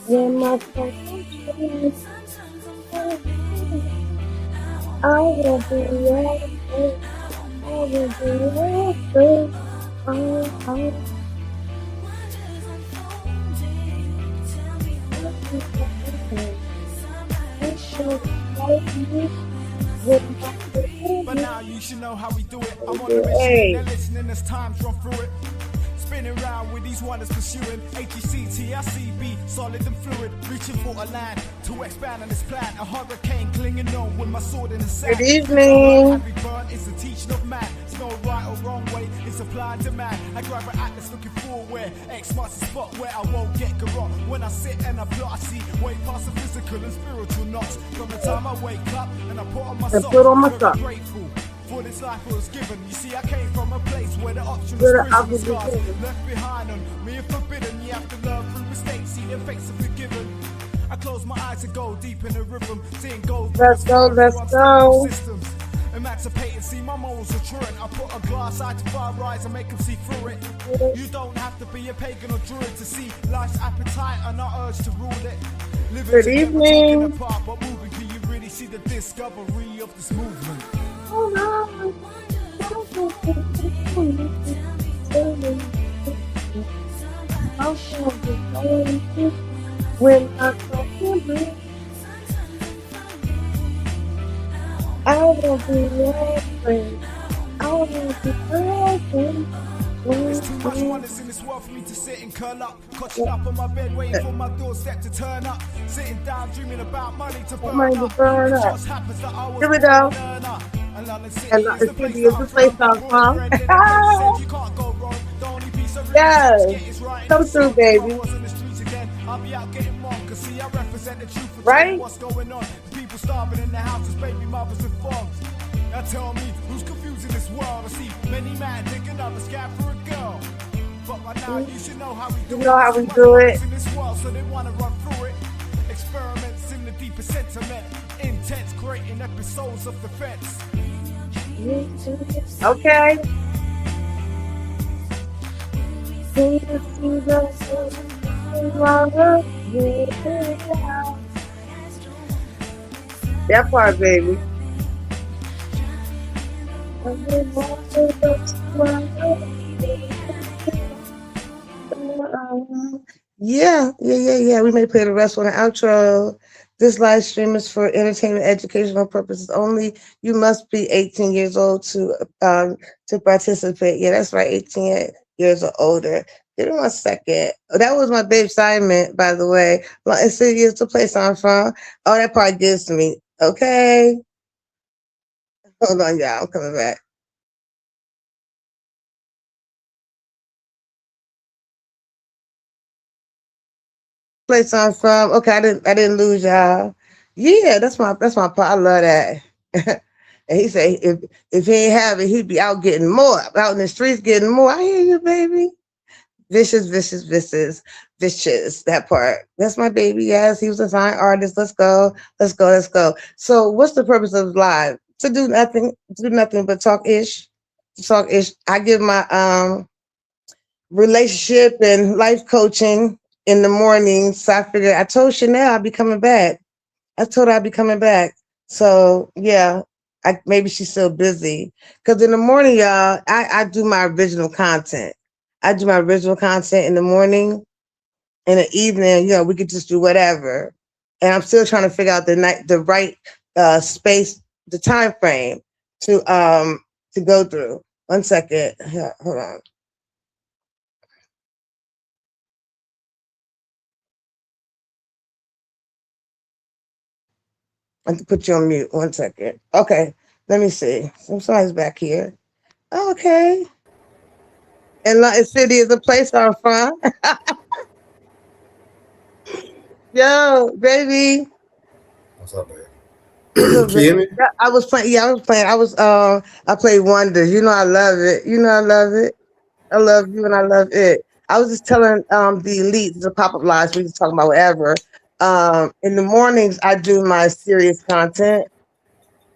When my I will be everything. I will be everything. But now you should know how we do it. I'm on the mission, they're listening as times run through it. Spinning round with these wonders pursuing HECTICB, solid and fluid, reaching for a land to expand on this plan. A hurricane clinging on with my sword in the sand. Good evening. It's the teaching of man. It's no right or wrong way, it's supply and demand. I grab an atlas looking for where X marks the spot where I won't get garrote. When I sit and I plot, I see way past the physical and spiritual knots. From the time I wake up and I put on my socks, grateful for this life I was given. You see, I came from a place where the option was prison scars left behind on me and forbidden. You have to learn through mistakes, see their fates are forgiven. I close my eyes and go deep in the rhythm, seeing gold. Let's go. Systems. Emancipating, see my morals are truant. I put a glass eye to fire rise and make them see through it. You don't have to be a pagan or druid to see life's appetite and our urge to rule it. Living Good evening. apart, but moving, can you really see the discovery of this movement? When I will be everything. I will be everything. There's too much wonders in this world for me to sit and curl up. Clutching up on my bed, waiting for my doorstep to turn up. Sitting down, dreaming about money to burn up. It just happens that I was Here we go. And London And City is the place I'm from. Yes, come through, baby. I'll be out getting more, cause see I represent the truth of Right? what's going on. People starving in their houses, baby mothers and farms. Now tell me, who's confusing this world? I see many men thinking I'm a scab for a girl. But by now you should know how we do it. You know how we do it. In this world, so they wanna run through it. Experiments in the deepest sentiment. Intense, creating episodes of defense. Okay. That part, baby. Yeah. We may play the rest on the outro. This live stream is for entertainment, educational purposes only. You must be 18 years old to participate. Yeah, that's right, 18 years or older. Give me 1 second. That was my babe assignment, by the way. It's the place I'm from. Oh, that part gets me. Okay. Hold on, y'all. I'm coming back. Place I'm from. Okay, I didn't lose y'all. Yeah, that's my part. I love that. And he said if he ain't have it, he'd be out getting more, out in the streets getting more. I hear you, baby. Vicious. That part. That's my baby. Yes, he was a fine artist. Let's go. So what's the purpose of live? To do nothing but talk ish. I give my relationship and life coaching in the morning. So I figured I told Chanel I'd be coming back. I told her I'd be coming back. So yeah, maybe she's still busy. Because in the morning, y'all, I do my original content. I do my original content in the morning. In the evening, we could just do whatever. And I'm still trying to figure out the right space, the time frame to go through. 1 second. Yeah, hold on. I have to put you on mute. 1 second. Okay, let me see. Somebody's back here. Okay. And London City is the place I'm from. Yo, baby. What's up, man? Can you hear me? I was playing. I played Wonders. I love it. I love you and I love it. I was just telling the elite, the pop-up lives, we just talking about whatever. In the mornings I do my serious content.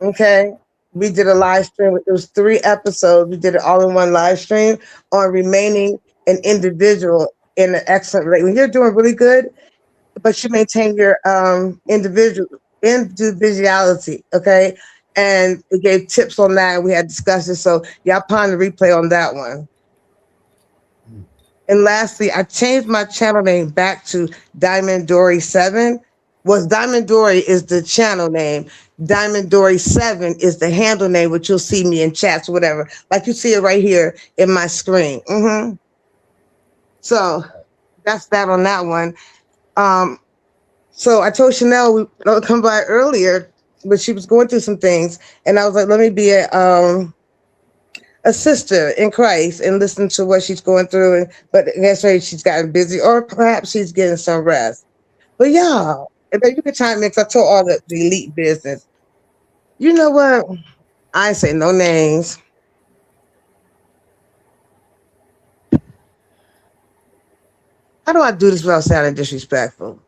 Okay. We did a live stream. It was 3 episodes. We did it all in one live stream on remaining an individual in an excellent rate. When you're doing really good, but you maintain your individuality, okay? And it gave tips on that, and we had discussions. So y'all ponder the replay on that one. And lastly, I changed my channel name back to Diamond Dori 7. Diamond Dori is the channel name. Diamond Dori 7 is the handle name, which you'll see me in chats or whatever. Like you see it right here in my screen. So that's that on that one. So I told Chanel we would come by earlier, but she was going through some things, and I was like, let me be a sister in Christ and listen to what she's going through. But I guess maybe she's gotten busy, or perhaps she's getting some rest. But y'all, and then you can chime in, 'cause I told all the elite business. You know what? I ain't say no names. How do I do this without sounding disrespectful?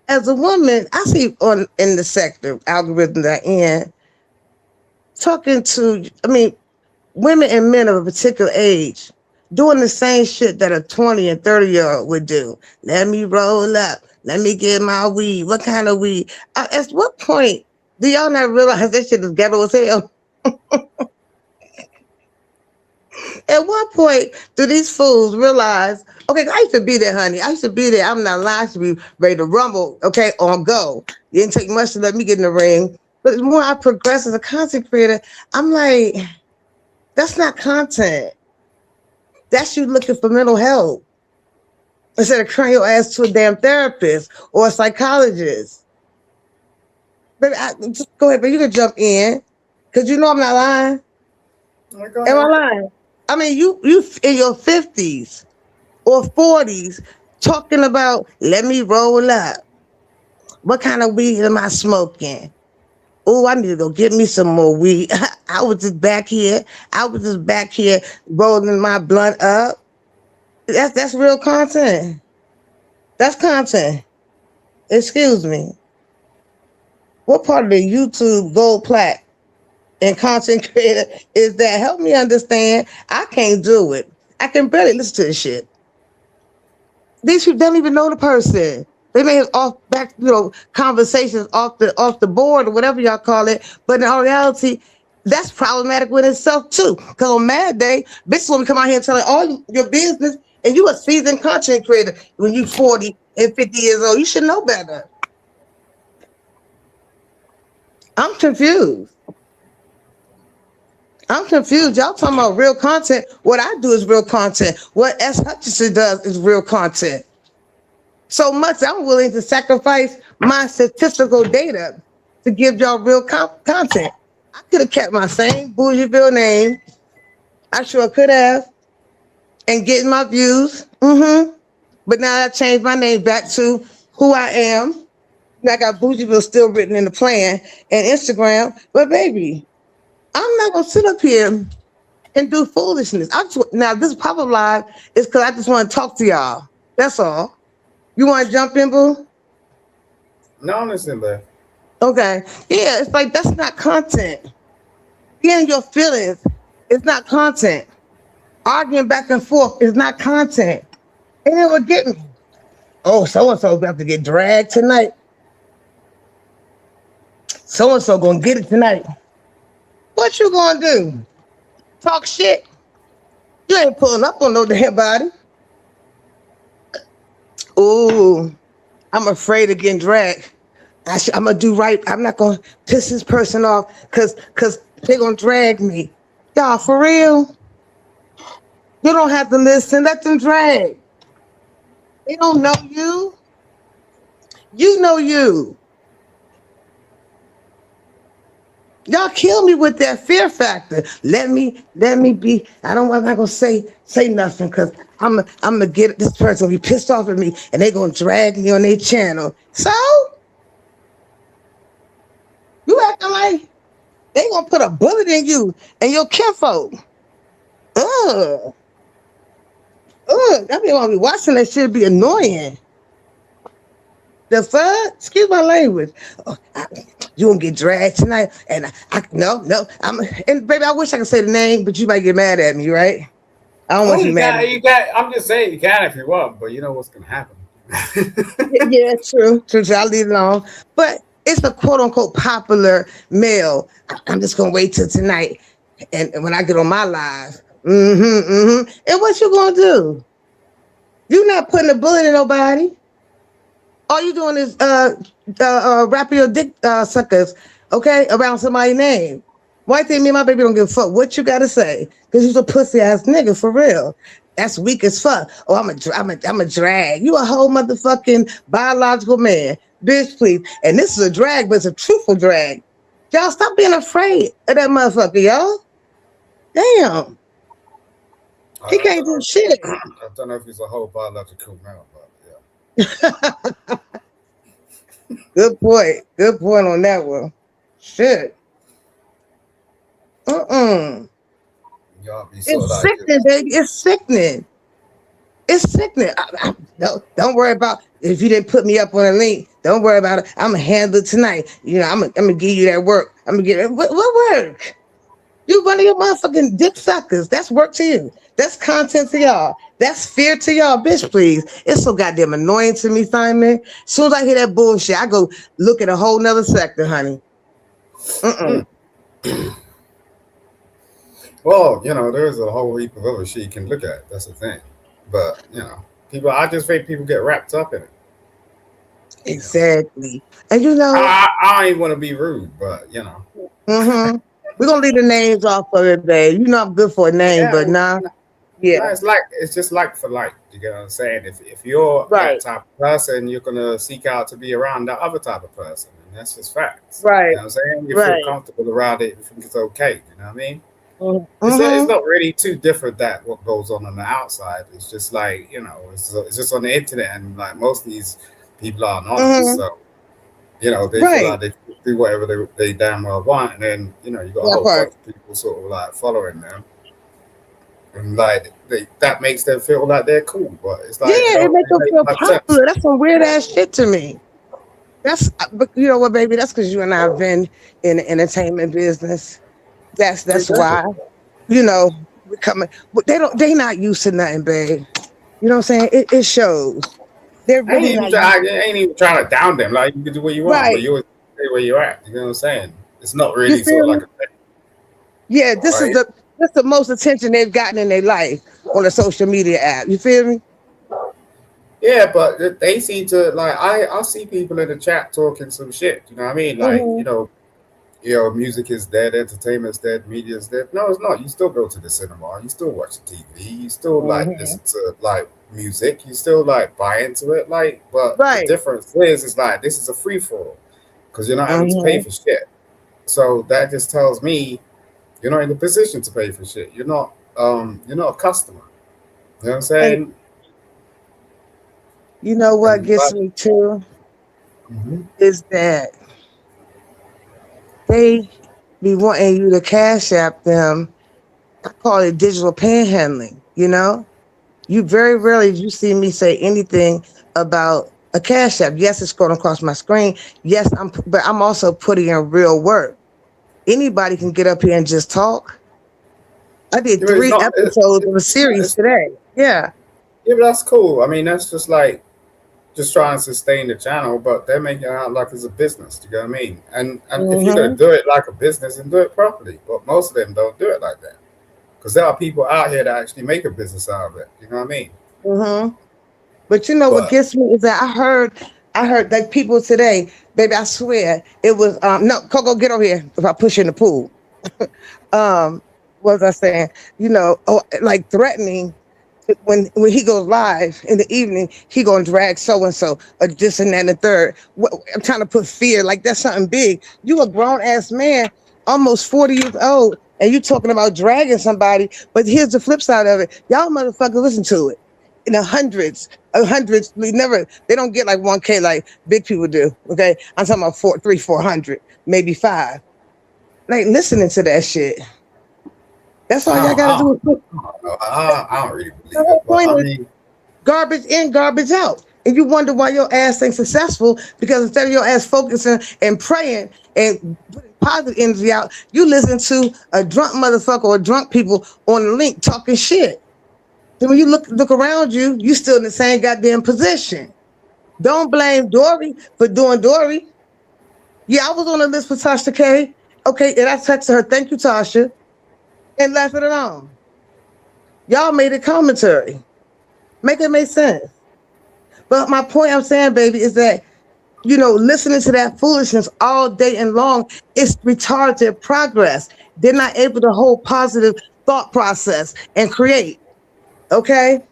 As a woman, I see in the sector algorithm that I'm in, talking to, women and men of a particular age doing the same shit that a 20 and 30-year-old would do. Let me roll up. Let me get my weed. What kind of weed? At what point do y'all not realize that shit is ghetto as hell? At what point do these fools realize, okay, I used to be there, honey. I used to be there. I'm not lying. I used to be ready to rumble, okay, on go. It didn't take much to let me get in the ring. But the more I progress as a content creator, I'm like, that's not content. That's you looking for mental health. Instead of crying your ass to a damn therapist or a psychologist. Baby, just go ahead, but you can jump in. Because you know I'm not lying. Am I lying? I mean, you in your 50s or 40s talking about, let me roll up. What kind of weed am I smoking? Oh, I need to go get me some more weed. I was just back here rolling my blunt up. That's real content. That's content. Excuse me. What part of the YouTube gold plaque and content creator is that? Help me understand. I can't do it. I can barely listen to this shit. These people don't even know the person. They may have conversations off the board or whatever y'all call it, but in all reality, that's problematic with itself too. Because on Mad Day, bitches want to come out here and tell all your business, and you a seasoned content creator when you 40 and 50 years old. You should know better. I'm confused. Y'all talking about real content. What I do is real content. What S. Hutchinson does is real content. So much I'm willing to sacrifice my statistical data to give y'all real content. I could have kept my same Bougieville name. I sure could have. And getting my views. But now I changed my name back to who I am. I got Bougieville still written in the plan and Instagram. But baby, I'm not going to sit up here and do foolishness. Now, this pop-up live is because I just want to talk to y'all. That's all. You want to jump in, boo? No, I'm listening, babe. Okay. Yeah, it's like, that's not content. Getting your feelings is not content. Arguing back and forth is not content. And it would get me. Oh, so-and-so about to get dragged tonight. So-and-so gonna get it tonight. What you gonna do? Talk shit? You ain't pulling up on no damn body. Ooh, I'm afraid of getting dragged. I'm gonna do right. I'm not gonna piss this person off because they're gonna drag me. Y'all, for real? You don't have to listen. Let them drag. They don't know you. You know you. Y'all kill me with that fear factor. Let me be. I'm not gonna say nothing because I'm gonna get this person gonna be pissed off at me and they're gonna drag me on their channel. So you acting like they gonna put a bullet in you and your kinfolk. Ugh. Ugh. I mean, I'll be watching that shit be annoying. The fuck? Excuse my language. Oh, you gonna get dragged tonight? And no. And baby, I wish I could say the name, but you might get mad at me, right? I don't Oh, want you you mad at got, me. you got. I'm just saying you can if you want, but you know what's gonna happen. Yeah, true. I'll leave it alone. But it's a quote unquote popular male. I'm just gonna wait till tonight, and when I get on my live, And what you gonna do? You not putting a bullet in nobody. All you doing is wrapping your dick suckers, okay, around somebody's name. Why think me and my baby don't give a fuck what you gotta say? Because you's a pussy ass nigga for real. That's weak as fuck. Oh, I'm a drag. You a whole motherfucking biological man, bitch. Please. And this is a drag, but it's a truthful drag. Y'all stop being afraid of that motherfucker, y'all. Damn, he can't do shit. I don't know if he's a whole biological male, but yeah. Good point. Good point on that one. Shit. Y'all be so It's like sickening, baby. It's sickening. It's sickening. Don't worry about if you didn't put me up on a link. Don't worry about it. I'm gonna handle it tonight. You know, I'm gonna give you that work. I'm gonna get it. What work? You one of your motherfucking dick suckers. That's work to you. That's content to y'all. That's fear to y'all, bitch. Please. It's so goddamn annoying to me, Simon. As soon as I hear that bullshit, I go look at a whole nother sector, honey. Well, you know, there's a whole heap of other shit you can look at. That's the thing. But you know, I just think people get wrapped up in it. Exactly. And you know, I don't even want to be rude, but you know. we're gonna leave the names off of it, babe. You know I'm good for a name, Yeah, but nah. no, Yeah. it's just like for like. You get what I'm saying? If you're Right. that type of person, you're gonna seek out to be around that other type of person, and that's just facts. You Right. know what I'm saying? You feel Right. comfortable around it, you think it's okay. You know what I mean? It's Mm-hmm. not really too different that what goes on the outside. It's just like you know, it's just on the internet, and like most of these people are anonymous, Mm-hmm. so you know they feel Right. like they do whatever they damn well want, and then you know you got a That whole bunch part. of people sort of like following them, and like that makes them feel like they're cool, but it's Yeah, like it makes it them makes feel much sense. popular. That's some weird ass shit to me. But you know what, baby? That's because you and I have been in the entertainment business. That's Exactly. why. You know, we coming. But they not used to nothing, babe. You know what I'm saying? It shows. They're really not used. I ain't even trying to down them. Like you can do what you want, but Right. you always stay where you're at. You know what I'm saying? It's not You really sort feel of like me? a thing, Yeah, this is right? the most attention they've gotten in their life on a social media app. You feel me? Yeah, but they seem to like I see people in the chat talking some shit. You know what I mean? Like Hmm. music is dead, entertainment's dead, media's dead. No, it's not. You still go to the cinema. You still watch TV. You still like Hmm. listen to like music. You still like buy into it. Like, but the Right. difference is like this is a free for all because you're not having to pay Hmm. for shit. So that just tells me you're not in the position to pay for shit. You're not a customer. You know what I'm And saying? you know what And gets but me too mhm. is that they be wanting you to cash app them. I call it digital panhandling. You know, you very rarely you see me say anything about a cash app. Yes, it's scrolling across my screen. Yes, but I'm also putting in real work. Anybody can get up here and just talk. I did You know, it's three not. episodes of a series It's today. Yeah. Yeah, but that's cool. I mean, that's just like just trying to sustain the channel, but they're making it out like it's a business. You know what I mean? And if you're gonna Hmm. do it like a business, and do it properly. But most of them don't do it like that because there are people out here that actually make a business out of it. You know what I mean? Hmm. But you know what But gets me is that I heard like people today, baby, I swear it was no, Coco, get over here if I push you in the pool. um, what was I saying? You know, like threatening when he goes live in the evening, he gonna drag so and so, or this and that and the third. I'm trying to put fear, like that's something big. You a grown ass man, almost 40 years old, and you talking about dragging somebody. But here's the flip side of it. Y'all motherfuckers listen to it. In the hundreds, they don't get like 1K like big people do. Okay. I'm talking about 400, maybe five. Like listening to that shit. That's all y'all gotta do. I don't really The believe whole it, but point I is mean, garbage in, garbage out. And you wonder why your ass ain't successful because instead of your ass focusing and praying and putting positive energy out, you listen to a drunk motherfucker or drunk people on the link talking shit. Then when you look around you, you still in the same goddamn position. Don't blame Dori for doing Dori. Yeah, I was on the list for Tasha K. Okay, and I texted her, thank you, Tasha, and left it alone. Y'all made a commentary. Make it make sense. But my point I'm saying, baby, is that listening to that foolishness all day and long, it's retarded progress. They're not able to hold positive thought process and create. Okay?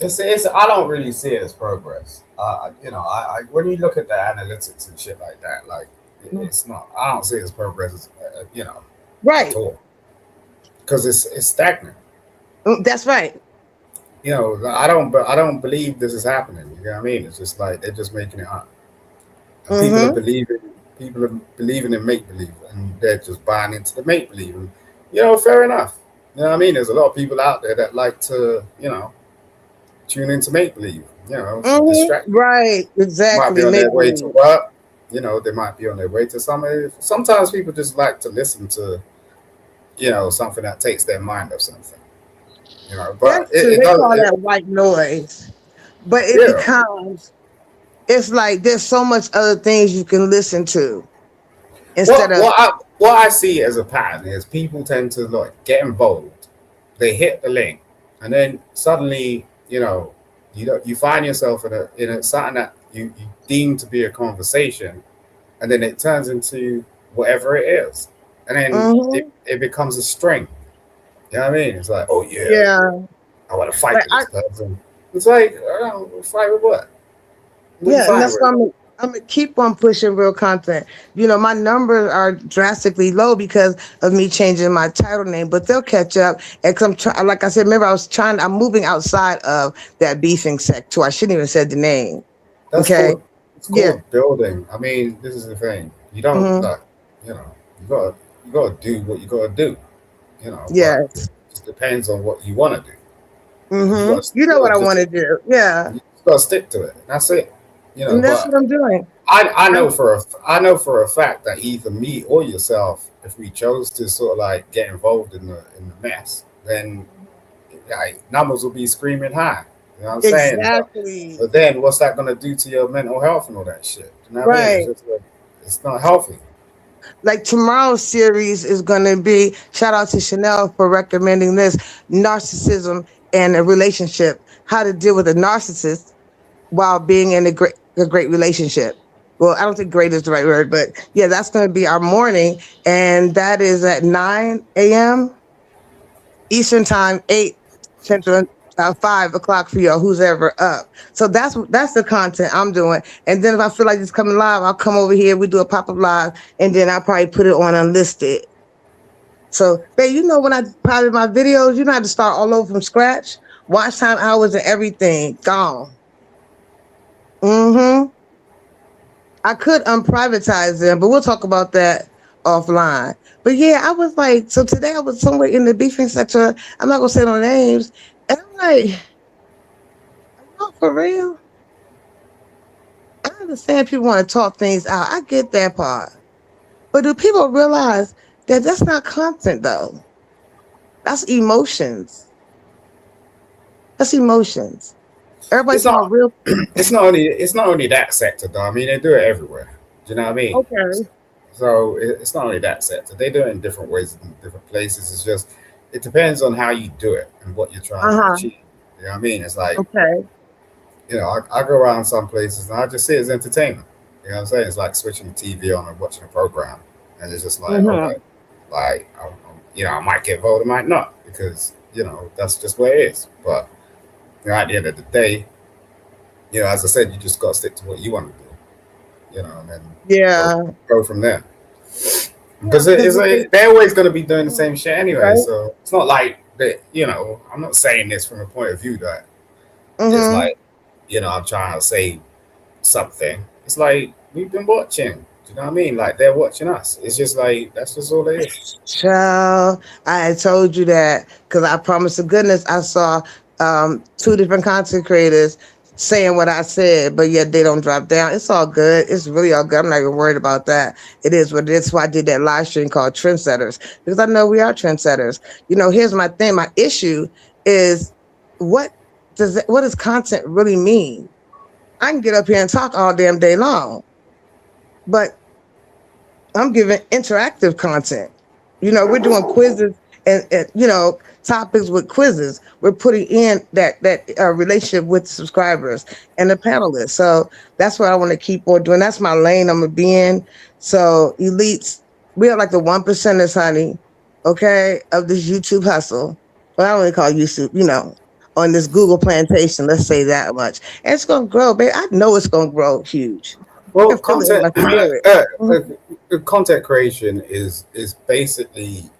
it's I don't really see it as progress. When you look at the analytics and shit like that, like it's not. I don't see it as progress, at Right. all, because it's stagnant. That's right. I don't believe this is happening. You know what I mean? It's just like they're just making it up, and Mm-hmm. people are believing in make believe, and they're just buying into the make believe. And fair enough. You know what I mean? There's a lot of people out there that like to tune into make believe. To distract. Mm-hmm. Right. Might be Exactly. on Make their way to believe. work. They might be on their way to somewhere. Sometimes people just like to listen to something that takes their mind off something. But That's true. it They does. call that white noise. But it Yeah. becomes, it's like there's so much other things you can listen to instead of, What I see as a pattern is people tend to like get involved. They hit the link, and then suddenly you find yourself in a something that you deem to be a conversation, and then it turns into whatever it is, and then mm-hmm. it becomes a string. You know what I mean? It's like, oh yeah, Yeah. I want to fight Like with this person. It's like, fight with what? What are you yeah, and fighting that's why with? I'm gonna keep on pushing real content. My numbers are drastically low because of me changing my title name, but they'll catch up. And come like I said, remember I'm moving outside of that beefing sector. I shouldn't even said the name. That's Okay. called it's Yeah. called building. I mean, this is the thing. You don't Mm-hmm. like, you gotta do what you gotta do. But it Yes. just depends on what you want to do. You Mm-hmm. gotta, You you know what gotta I just want to do. Yeah. you just gotta stick to it. That's it. And that's But what I'm doing. I I'm, know for a fact that either me or yourself, if we chose to sort of like get involved in the mess, then like numbers will be screaming high. You know what I'm saying? exactly. But then what's that gonna do to your mental health and all that shit? You know what I mean? It's Right. just like it's not healthy. Like tomorrow's series is going to be shout out to Chanel for recommending this narcissism and a relationship, how to deal with a narcissist while being in a great relationship. Well, I don't think great is the right word, but yeah, that's going to be our morning. And that is at 9 a.m. Eastern time, 8 Central, 5 o'clock for y'all, who's ever up. So that's the content I'm doing. And then if I feel like it's coming live, I'll come over here. We do a pop up live, and then I'll probably put it on unlisted. So, babe, when I private my videos, you know how to start all over from scratch. Watch time hours and everything gone. Mm-hmm. I could unprivatize them, but we'll talk about that offline. But yeah, I was like, so today I was somewhere in the beefing sector. I'm not gonna say no names, and I'm like, are y'all for real? I understand people want to talk things out. I get that part, but do people realize that that's not content though? That's emotions. That's emotions. Everybody It's talking about not. real. It's not only that sector though. I mean, they do it everywhere. Do you know what I mean? Okay. So it's not only that sector. They do it in different ways in different places. It's just it depends on how you do it and what you're trying Uh to huh. achieve. You know what I mean? It's like Okay. I go around some places and I just see it as entertainment. You know what I'm saying? It's like switching the TV on and watching a program, and it's just like, all Mm-hmm. right, like I might get voted, I might not, because that's just where it is. But at the end of the day, as I said, you just got to stick to what you want to do, and then go Yeah. go from there. Yeah. Because Because they're always going to be doing the same shit anyway. right. So it's not like that. I'm not saying this from a point of view that it's Mm-hmm. like I'm trying to say something. It's like we've been watching. Do you know what I mean? Like they're watching us. It's just like that's just all it is. Child, I had told you that because I promised to goodness I saw two different content creators saying what I said, but yet they don't drop down. It's all good. It's really all good. I'm not even worried about that. It is what it is. That's why I did that live stream called Trendsetters, because I know we are trendsetters. Here's my thing. My issue is what what does content really mean? I can get up here and talk all damn day long, but I'm giving interactive content. We're doing quizzes and topics with quizzes. We're putting in that relationship with subscribers and the panelists. So that's what I want to keep on doing. That's my lane I'm gonna be in. So elites, we are like the 1%ers, honey. Okay, of this YouTube hustle. Well, I don't really call it YouTube. On this Google plantation. Let's say that much. And it's gonna grow, baby. I know it's gonna grow huge. I Well, can feel it in content my spirit. Mhm. content creation is basically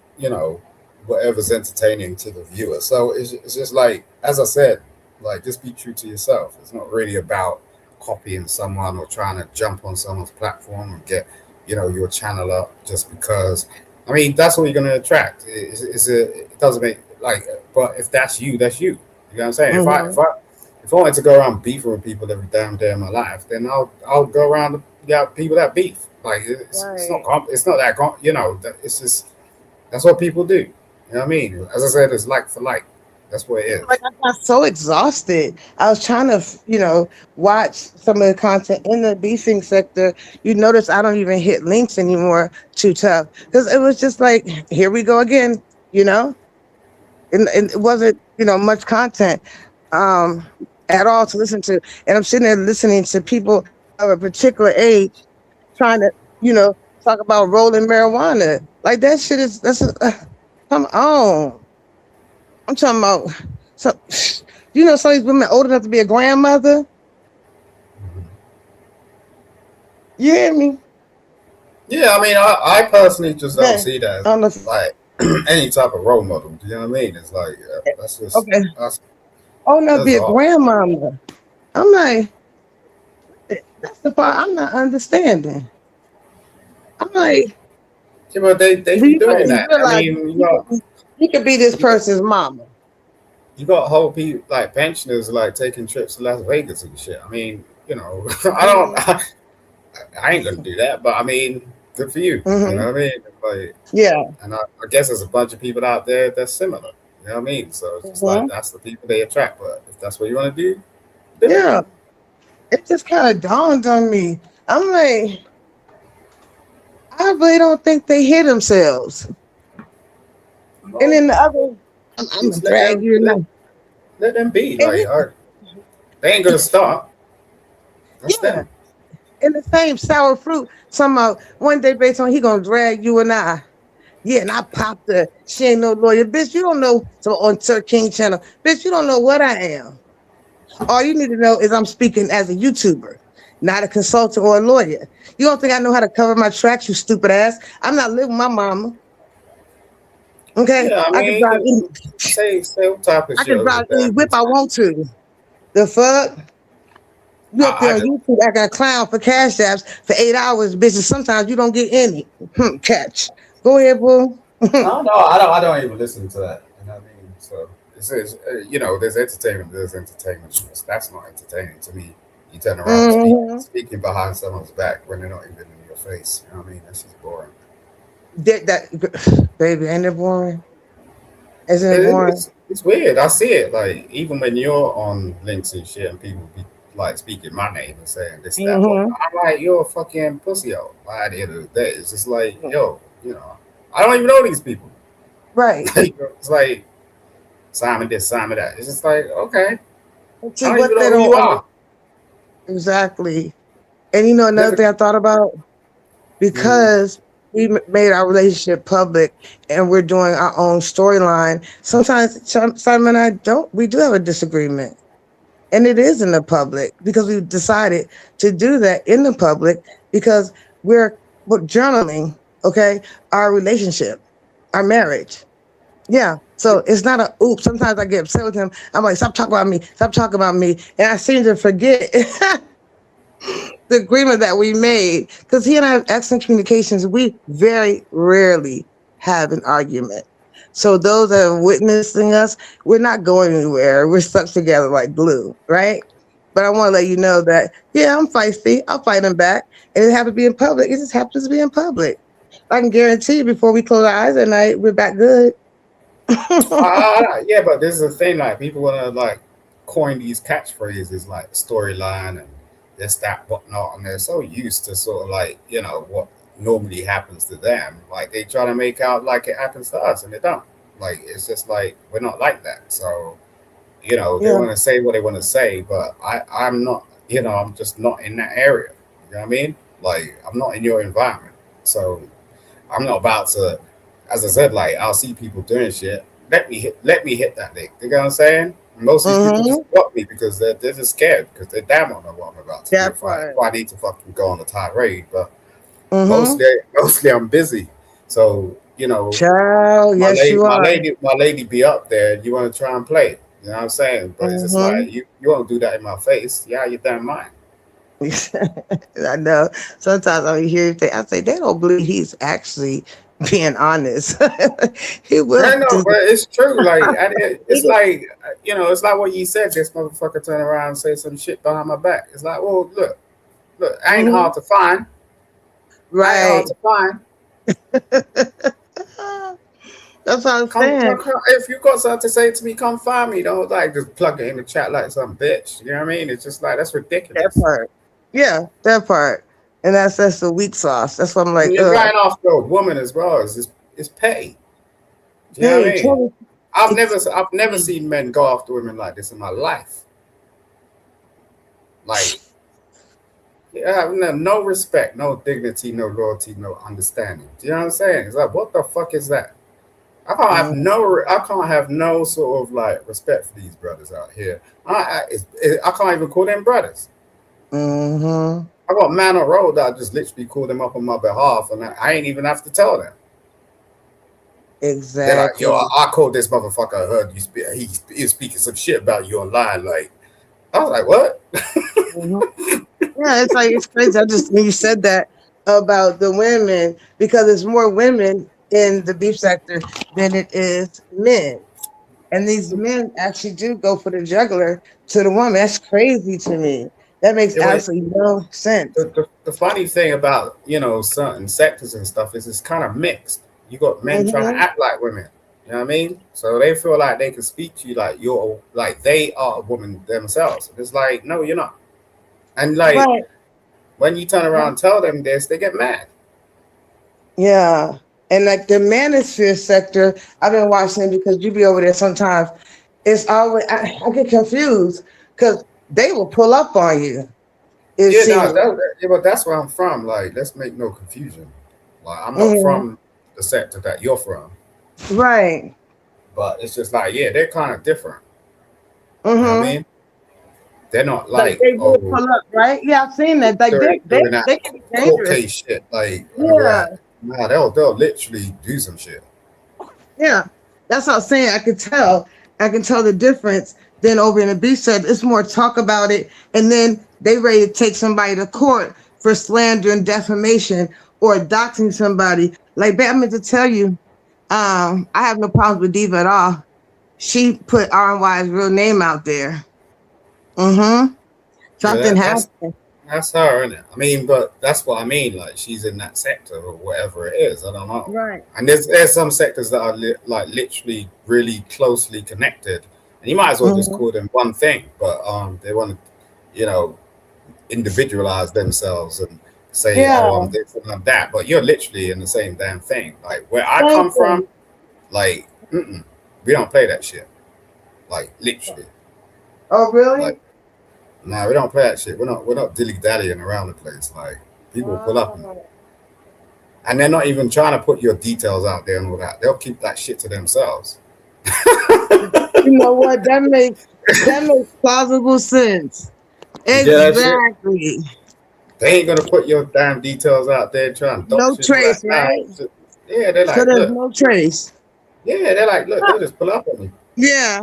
whatever's entertaining to the viewer. So it's just like as I said, like just be true to yourself. It's not really about copying someone or trying to jump on someone's platform and get your channel up just because. I mean, that's what you're going to attract. It doesn't make like, but if that's you, that's you. You know what I'm saying? If I wanted to go around beefing with people every damn day of my life, then I'll go around people that beef. Like it's not it's not that it's just that's what people do. You know what I mean? As I said, it's like for like. That's what it is. Like I got so exhausted. I was trying to, watch some of the content in the beefing sector. You notice I don't even hit links anymore. Too tough because it was just like, here we go again. And it wasn't much content at all to listen to. And I'm sitting there listening to people of a particular age trying to talk about rolling marijuana. Like that shit come on. I'm talking about some some of these women old enough to be a grandmother. You hear me? Yeah, I mean, I personally just don't see that as Honestly. like any type of role model. Do you know what I mean? It's like that's just Okay. that's Oh no, that's be a all. grandmama. I'm like, that's the part I'm not understanding. I'm like, Yeah, but they do be you doing really that. I realize mean, you could be this you got person's mama? you got whole people like pensioners like taking trips to Las Vegas and shit. I mean, I don't, Mm-hmm. I ain't gonna do that, but I mean, good for you. You Mm-hmm. know what I mean? Like, Yeah. and I guess there's a bunch of people out there that's similar. You know what I mean? So it's just like Mm-hmm. that's the people they attract. But if that's what you want to do, do it. Yeah. It just kind of dawned on me. I'm like, I really don't think they hear themselves. And Well, then the other, I'm gonna just let drag them you let, in. let them be. And Like, they ain't gonna stop. That's yeah, them. and the same sour fruit. Somehow one day based on he gonna drag you and I. Yeah, and I popped her. She ain't no lawyer. Bitch, you don't know. So on Sir King channel, bitch, you don't know what I am. All you need to know is I'm speaking as a YouTuber, not a consultant or a lawyer. You don't think I know how to cover my tracks, you stupid ass? I'm not living with my mama. Okay, Yeah, I I can mean, you drive any, can say what type of I shit can over drive any there. whip I want to. The fuck? You up there I on just YouTube acting a clown for cash apps for 8 hours, bitch, and sometimes you don't get any. Catch. Go ahead, boo. I don't know. I don't even listen to that. You know what I mean? So there's entertainment. There's entertainment. That's not entertaining to me. You turn around Mm-hmm. speaking behind someone's back when they're not even in your face. You know what I mean? That's just boring. Baby, ain't it boring? Isn't it It, boring? it's weird. I see it. Like even when you're on links and shit, and people be like speaking my name and saying this, that, what. Mm-hmm. I'm like, you're a fucking pussy hole. At the end of the day, it's just like, yo, I don't even know these people. Right. It's like Simon this, Simon that. It's just like, okay, And I see don't even what know they who you don't are. exactly. And another Never. thing I thought about, Mm, because we made our relationship public and we're doing our own storyline. Sometimes Simon and I we do have a disagreement. And it is in the public because we've decided to do that in the public because we're journaling, okay, our relationship, our marriage. Yeah. So it's not a oops. Sometimes I get upset with him. I'm like, stop talking about me. Stop talking about me. And I seem to forget the agreement that we made, because he and I have excellent communications. We very rarely have an argument. So those that are witnessing us, we're not going anywhere. We're stuck together like glue, right? But I want to let you know that, yeah, I'm feisty. I'll fight him back. And it happens to be in public. It just happens to be in public. I can guarantee you before we close our eyes at night, we're back good. Yeah, but this is the thing. Like people want to like coin these catchphrases like storyline and this, that, whatnot, and they're so used to sort of like what normally happens to them. Like they try to make out like it happens to us, and they don't. Like it's just like we're not like that. So they Yeah. want to say what they want to say, but I'm not. I'm just not in that area. You know what I mean? Like I'm not in your environment, so I'm not about to. As I said, like I'll see people doing shit. Let me hit that dick. You know what I'm saying? Most of these people just block me because they're just scared because they damn don't know what I'm about to do. That's If right. I need to fucking go on a tirade, but Mm-hmm. mostly I'm busy. So Child, yes, you are. my lady be up there. You want to try and play? You know what I'm saying? But it's just like you won't do that in my face. Yeah, you damn mind. I know. Sometimes I hear you think, I say, they don't believe he's actually being honest. He will I know, do but it's true. Like it's that. like it's like what you said. This motherfucker turn around and say some shit behind my back. It's like, well, look, I ain't hard to find. I ain't hard Right. to find. That's what I'm Come, saying. if you got something to say to me, come find me. Don't like just plug it in the chat like some bitch. You know what I mean? It's just like that's That ridiculous. part. Yeah, that part. And that's the weak sauce. That's what I'm And like, you're going off the woman as well. It's petty. You know what I hey, mean? it's I've never seen men go after women like this in my life. Like, yeah, no respect, no dignity, no loyalty, no understanding. Do you know what I'm saying? It's like, what the fuck is that? I can't have no sort of like respect for these brothers out here. I can't even call them brothers. mm-hmm. I got man on road that I just literally call them up on my behalf, and I ain't even have to tell them. They're like, yo, Exactly. I called this motherfucker. I heard you speak. He's speaking some shit about you online. Like, I was like, what? Mhm. Yeah, it's like it's crazy. I just when you said that about the women, because there's more women in the beef sector than it is men. And these men actually do go for the juggler to the woman. That's crazy to me. That makes It was, absolutely no sense. the funny thing about certain sectors and stuff is it's kind of mixed. You got men trying to Hmm. act like women. You know what I mean? So they feel like they can speak to you like they are a woman themselves. It's like, no, you're not. And like Right. when you turn around and tell them this, they get mad. Yeah. And like the manosphere sector, I've been watching it because you be over there sometimes. It's always I get confused because they will pull up on you. It Yeah, seems no, like. but that's where I'm from. Like, let's make no confusion. Like, I'm not Mhm. from the sector that you're from, Right. but it's just like, yeah, they're kind of different. You know what I Mm-hmm. mean? They're not Like like, they will oh, pull up, right? Yeah, I've seen that. Like they're doing that they can be court dangerous. case shit like on the Yeah. rap. Nah, they'll literally do some shit. Yeah. That's what I'm saying. I could tell. I can tell the difference. Then over in the B side, it's more talk about it, and then they ready to take somebody to court for slander and defamation or doxing somebody. Like, I meant to tell you, I have no problems with Diva at all. She put RNY's real name out there. Mm-hmm. Yeah, Something that's happened. that's her, isn't it? I mean, but that's what I mean. Like, she's in that sector or whatever it is. I don't know. Right. And there's some sectors that are like literally really closely connected, and you might as well just Mm-hmm. call them one thing. But they want to, you know, individualize themselves and say, Yeah. "Oh, I'm this and I'm that." But you're literally in the same damn thing. Like where I Same come from, thing. like we don't play that shit. Like literally, Oh, like really? nah, we don't play that shit. We're not dilly dallying around the place. Like people pull up on you. Oh. And they're not even trying to put your details out there and all that. They'll keep that shit to themselves. You know what? That makes plausible sense. Yeah, that shit. Exactly. They ain't gonna put your damn details out there trying to No dox you and all that. trace, Nah, right? yeah, they're So like, there's look, no trace. yeah, they're like, look, Huh. they'll just pull up on you. Yeah.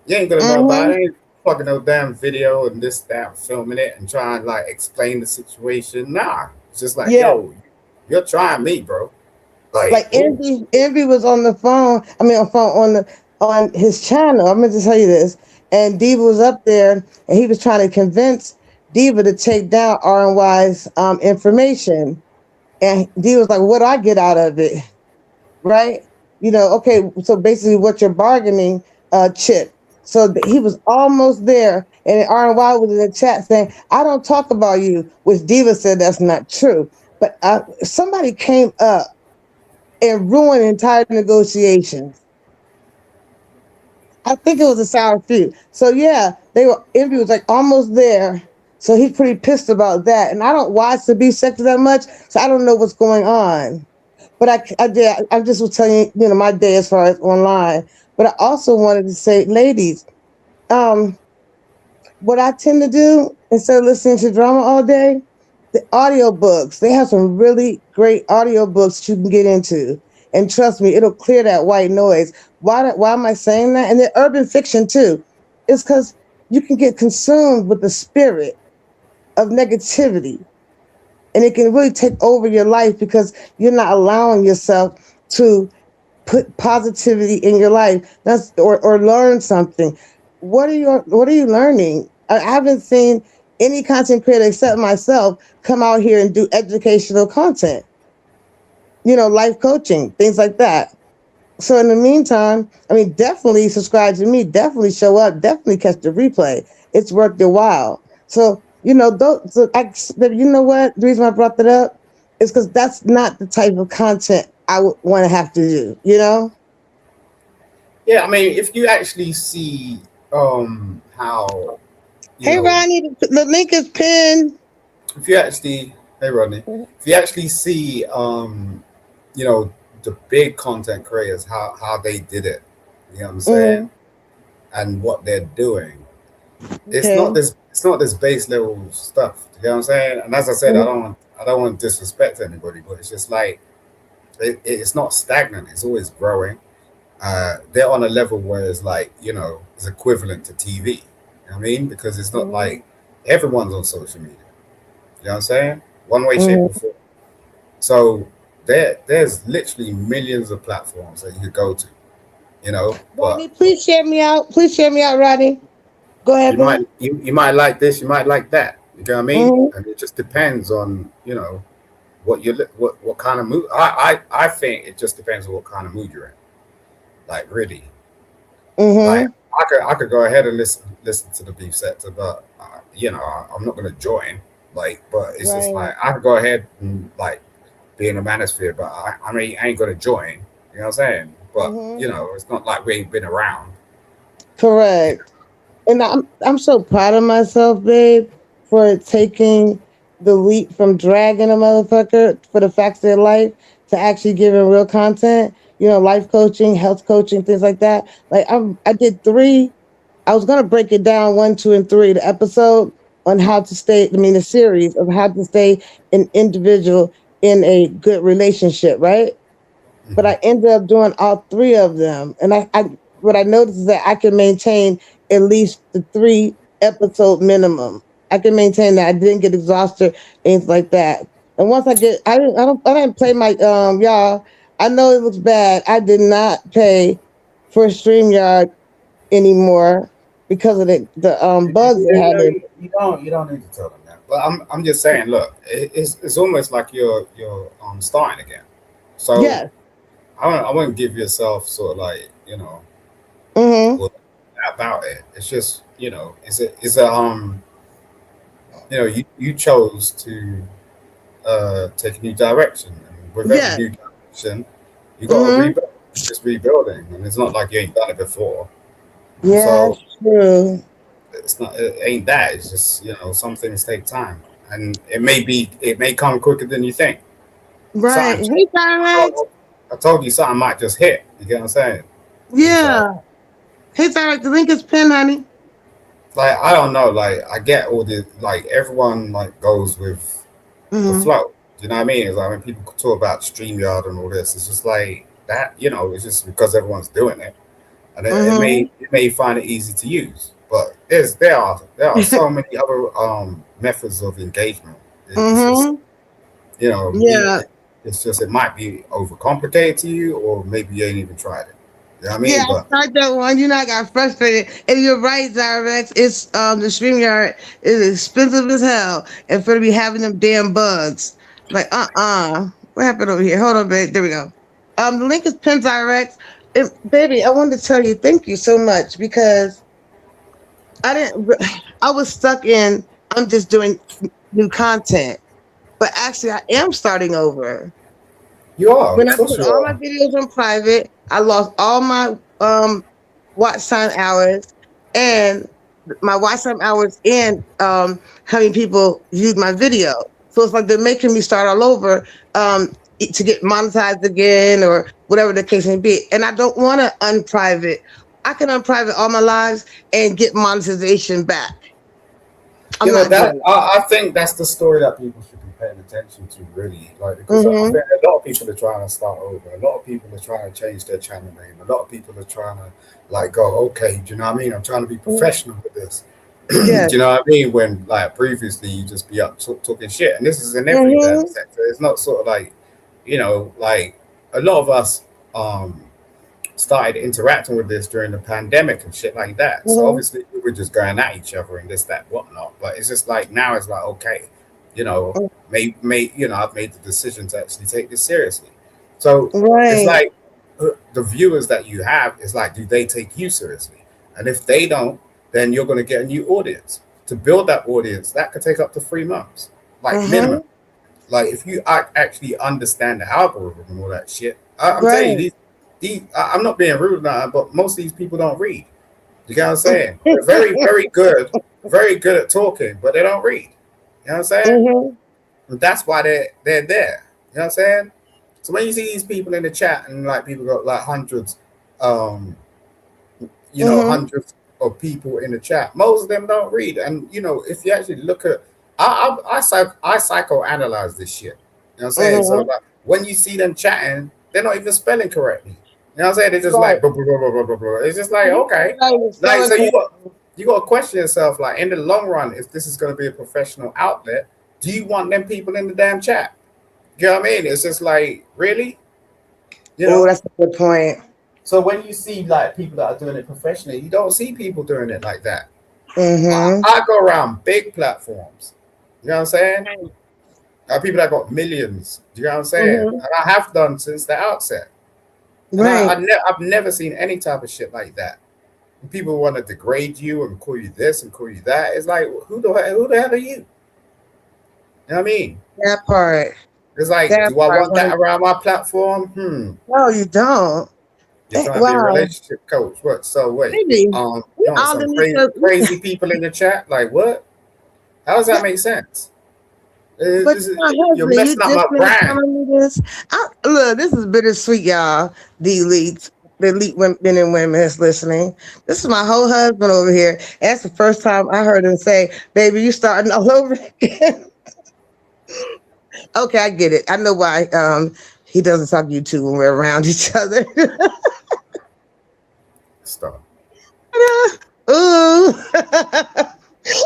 You ain't gonna know about Mm-hmm. it. fucking no damn video and this, that, filming it and trying to like explain the situation. Nah, it's just like, Yeah. yo, you're trying me, bro. Like, Like Envy was on the phone. I mean, on phone on his channel. I meant to tell you this. And Diva was up there, and he was trying to convince Diva to take down RNY's information. And Diva was like, "What do I get out of it?" Right? Okay. So basically, what you're bargaining, chip. So he was almost there, and RNY was in the chat saying, "I don't talk about you," which Diva said that's not true. But somebody came up and ruin entire negotiations. I think it was a sour fruit. So yeah, Envy was like almost there. So he's pretty pissed about that. And I don't watch the beef sector that much, so I don't know what's going on. But I just was telling you, my day as far as online. But I also wanted to say, ladies, um, what I tend to do instead of listening to drama all day, the audiobooks. They have some really great audiobooks you can get into. And trust me, it'll clear that white noise. Why am I saying that? And then urban fiction too. It's because you can get consumed with the spirit of negativity. And it can really take over your life because you're not allowing yourself to put positivity in your life. Or learn something. What are you learning? I haven't seen any content creator except myself come out here and do educational content, life coaching, things like that. So in the meantime, I mean, definitely subscribe to me, definitely show up, definitely catch the replay. It's worth your while. So, but you know what? The reason I brought that up is because that's not the type of content I would want to have to do. yeah, I mean, if you actually see how you Hey, know Ronnie, the link is pinned. if you actually hey Rodney, if you actually see you know the big content creators how they did it, you know what I'm saying, Mm, and what they're doing, okay. it's not this base level stuff, you know what I'm saying. And as I said, Mm, I don't want to disrespect anybody, but it's just like it's not stagnant, it's always growing. They're on a level where it's like, it's equivalent to TV, you know what I mean, because it's not mm, like everyone's on social media, you know what I'm saying, one way, shape, or mm. form. So there's literally millions of platforms that you could go to, but Rodney, please share me out. Please share me out, Rodney. Go ahead, boo. you might like this, you might like that, you know what I mean, Mm-hmm. and it just depends on what what kind of mood. I think it just depends on what kind of mood you're in, like really. Like Mm-hmm. I could go ahead and listen to the beef sector, but I'm not gonna join. Like, but it's just Right. like I could go ahead and like be in the manosphere, but I mean I ain't gonna join. You know what I'm saying? But Mm-hmm. it's not like we ain't been around. Correct. And I'm so proud of myself, babe, for taking the leap from dragging a motherfucker for the facts of their life to actually giving real content. Life coaching, health coaching, things like that. Like I did three. I was gonna break it down 1, 2, and 3, the episode on how to stay. I mean, the series of how to stay an individual in a good relationship, right? But Hmm. I ended up doing all three of them. And what I noticed is that I can maintain at least the 3 episode minimum. I can maintain that. I didn't get exhausted, things like that. And once I didn't play my y'all. I know it looks bad. I did not pay for StreamYard anymore because of the bugs it had in. You don't need to tell them that. But I'm just saying, look, it's almost like you're starting again. So Yes. I wouldn't give yourself sort of like Mm-hmm. well, about it. It's just it's a you chose to take a new direction, and with every Yes. new direction, you got to Mm-hmm. rebuild. It's rebuilding, and it's not like you ain't done it before. Yes, So true. it ain't that. It's just some things take time, and it may come quicker than you think. Right. Something Hey, Direct. I told you something might just hit. You get what I'm saying? And so Yeah. Hey, Direct. The link is pinned, honey. like I don't know. Like I get all the like everyone like goes with the Mm-hmm. flow. Do you know what I mean? It's like when people talk about StreamYard and all this, it's just like that. It's just because everyone's doing it, and Mm-hmm. it may find it easy to use. But there are so many other methods of engagement. It's just, Mm-hmm. you know, Yeah. it's just it might be overcomplicated to you, or maybe you ain't even tried it. You know what I Yeah, mean? But I tried that one. You know, I got frustrated. And you're right, Zyrex. It's the StreamYard is expensive as hell. And for to be having them damn bugs. Like, what happened over here? Hold on, babe. There we go. The link is pinned, Zyrex. Baby, I wanted to tell you thank you so much because I didn't I was stuck in I'm just doing new content. But actually I am starting over. you are, When of I course put you all my are. videos on private, I lost all my watch time hours and my watch time hours and having people view my video. So it's like they're making me start all over to get monetized again or whatever the case may be. And I don't want to unprivate. I can unprivate all my lives and get monetization back. I'm Yeah, but not that doing I think that's the story that people should be paying attention to, really. Like, it. because I Mm-hmm. think a lot of people are trying to start over. A lot of people are trying to change their channel name. A lot of people are trying to like go, okay, do you know what I mean? I'm trying to be professional with this. Do Yeah. you know what I mean? When like previously you just be up talking shit, and this is in every damn Mm-hmm. sector. It's not sort of like, like a lot of us um started interacting with this during the pandemic and shit like that. So Mm-hmm. obviously we were just going at each other and this, that, whatnot. But it's just like now it's like, okay, I've made the decision to actually take this seriously. So it's Right. like the viewers that you have is like, do they take you seriously? And if they don't, then you're going to get a new audience. To build that audience, that could take up to 3 months, like minimum. Mm-hmm. Like if you actually understand the algorithm and all that shit, I'm telling you, Right. I'm not being rude now, but most of these people don't read. You get what I'm saying? They're very, very good at talking, but they don't read. You know what I'm saying? Mm-hmm. And that's why they're there. You know what I'm saying? So when you see these people in the chat and like people got like hundreds, um, Mm-hmm. hundreds of people in the chat, most of them don't read. And if you actually look at, I psychoanalyze this shit. You know what I'm saying? So Mm-hmm. like when you see them chatting, they're not even spelling correctly. You know what I'm saying? They're just Right. like blah, blah, blah, blah, blah, blah, blah. It's just like, okay. Right. It's Like spelling so correct. you got to question yourself, like in the long run, if this is going to be a professional outlet, do you want them people in the damn chat? You know what I mean? It's just like, really? You Oh, know? that's a good point. So when you see like people that are doing it professionally, you don't see people doing it like that. Mm-hmm. I go around big platforms. You know what I'm saying? People that got millions. Do you know what I'm saying? Mm-hmm. And I have done since the outset. And Right. I've never seen any type of shit like that. When people want to degrade you and call you this and call you that. It's like, who the hell are you? You know what I mean? That part. It's like, That do I part. want that around my platform? No, you don't. You're trying to be a Wow. relationship coach. What? So wait, Maybe. We you want all some in each other. crazy people in the chat? Like what? How does that Yeah, make sense? but my You're husband, you messing up just my been brand. telling me this. Look, this is bittersweet, y'all. The elite women, men and women that's listening. This is my whole husband over here. That's the first time I heard him say, "Baby, you starting all over again." Okay, I get it. I know why. He doesn't talk to you two when we're around each other. Stop. Ooh.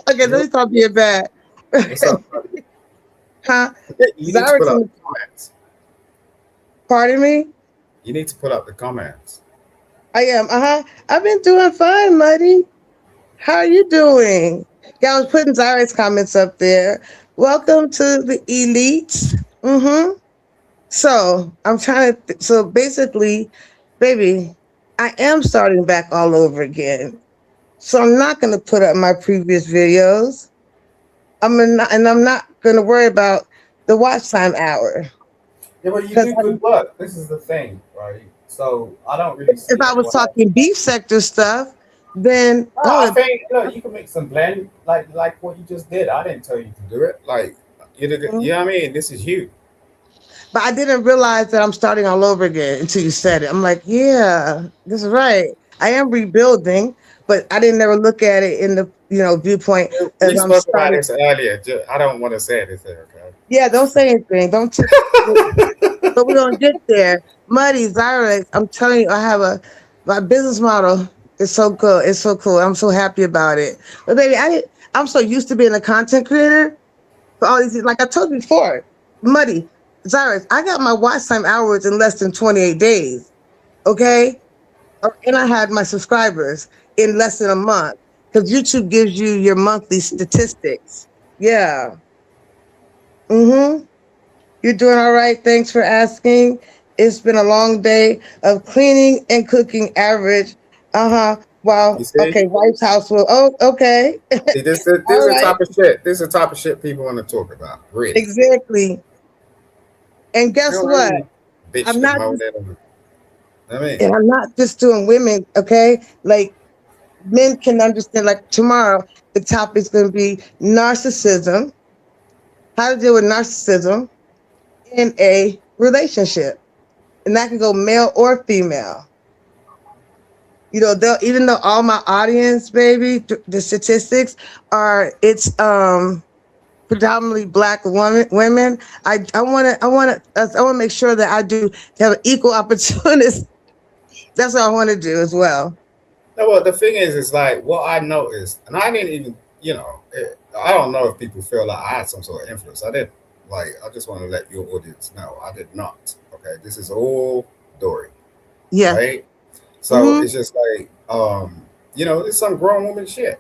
Okay, let me stop being bad. What's up, buddy? Huh? You need to put Zyrex in up the the comments. pardon me? You need to put up the comments. I am. I've been doing fine, Muddy. How are you doing? Yeah, I was putting Zyrex comments up there. Welcome to the elites. Mm-hmm. So I'm trying to. So basically, baby, I am starting back all over again. So I'm not going to put up my previous videos. I'm not going to worry about the watch time hour Yeah, but you because do good work. This is the thing, right? So I don't really if see I was anyone else. talking beef sector stuff, then No, I think look, you can make some blend like what you just did. I didn't tell you to do it. Like you know what I mean? This is you. but I didn't realize that I'm starting all over again until you said it. I'm like, yeah, this is right. I am rebuilding, but I didn't ever look at it in the viewpoint as We I'm spoke about starting. this earlier. I don't want to say anything, okay? Yeah, don't say anything. Don't. But we're gonna get there. Muddy Zyrex. I'm telling you, I have my business model. It's so cool. It's so cool. I'm so happy about it. But baby, I'm so used to being a content creator for all these. Like I told you before, Muddy, Cyrus, I got my watch time hours in less than 28 days. Okay, and I had my subscribers in less than a month because YouTube gives you your monthly statistics. Yeah. Mm-hmm. You're doing all right. Thanks for asking. It's been a long day of cleaning and cooking average. Uh-huh. You Wow. see? Okay. Wife's house will. Oh, okay. See, this is All the right. type of shit. This is the type of shit people want to talk about. Really. Exactly. And You guess don't what? really bitch I'm and not moan just at them. I mean, and I'm not just doing women, okay? Like men can understand like tomorrow the topic's gonna be narcissism, how to deal with narcissism in a relationship. And that can go male or female. You know, they'll even though all my audience, baby, the statistics are it's predominantly black women. I want to make sure that I do have an equal opportunity. That's what I want to do as well. no, well, the thing is like what I noticed, and I didn't even, I don't know if people feel like I had some sort of influence. I didn't. Like, I just want to let your audience know I did not. Okay, this is all Dori, Yeah. right? So Hmm. it's just like, it's some grown woman shit,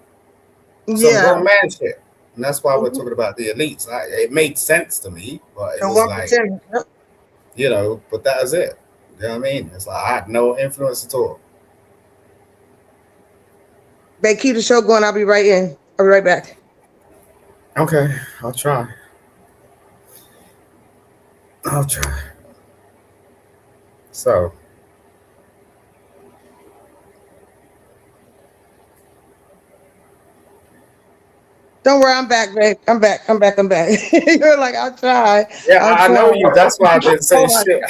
some Yeah. grown man shit, and that's why we're Mhm. talking about the elites. It made sense to me, but it And was one like, percent. Yep. but that is it. You know what I mean? It's like I had no influence at all. Babe, keep the show going. I'll be right in. I'll be right back. Okay, I'll try. I'll try. So, Don't worry, I'm back, babe. I'm back. I'm back. I'm back. You're like, I'll try. yeah, I'll I try. know you. That's why I didn't say Oh my shit.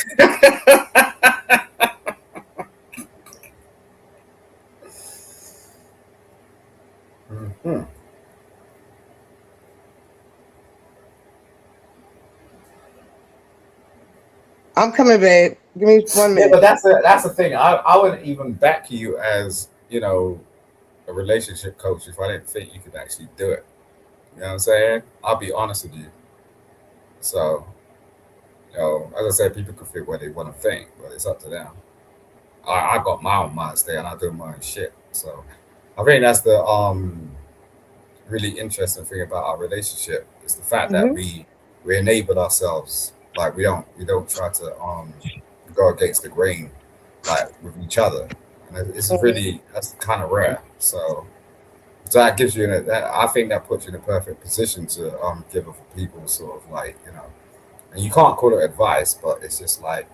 Mhm. I'm coming, babe. Give me one Yeah, but minute. that's the thing. I wouldn't even back you as a relationship coach if I didn't think you could actually do it. You know what I'm saying? I'll be honest with you. So, as I said, people can think what they want to think, but it's up to them. I got my own mind state and I do my own shit. So I think that's the really interesting thing about our relationship is the fact that Hmm. we enable ourselves. Like we don't try to go against the grain like with each other. And it's really that's kind of rare. So that gives you I think that puts you in a perfect position to give other people sort of like and you can't call it advice, but it's just like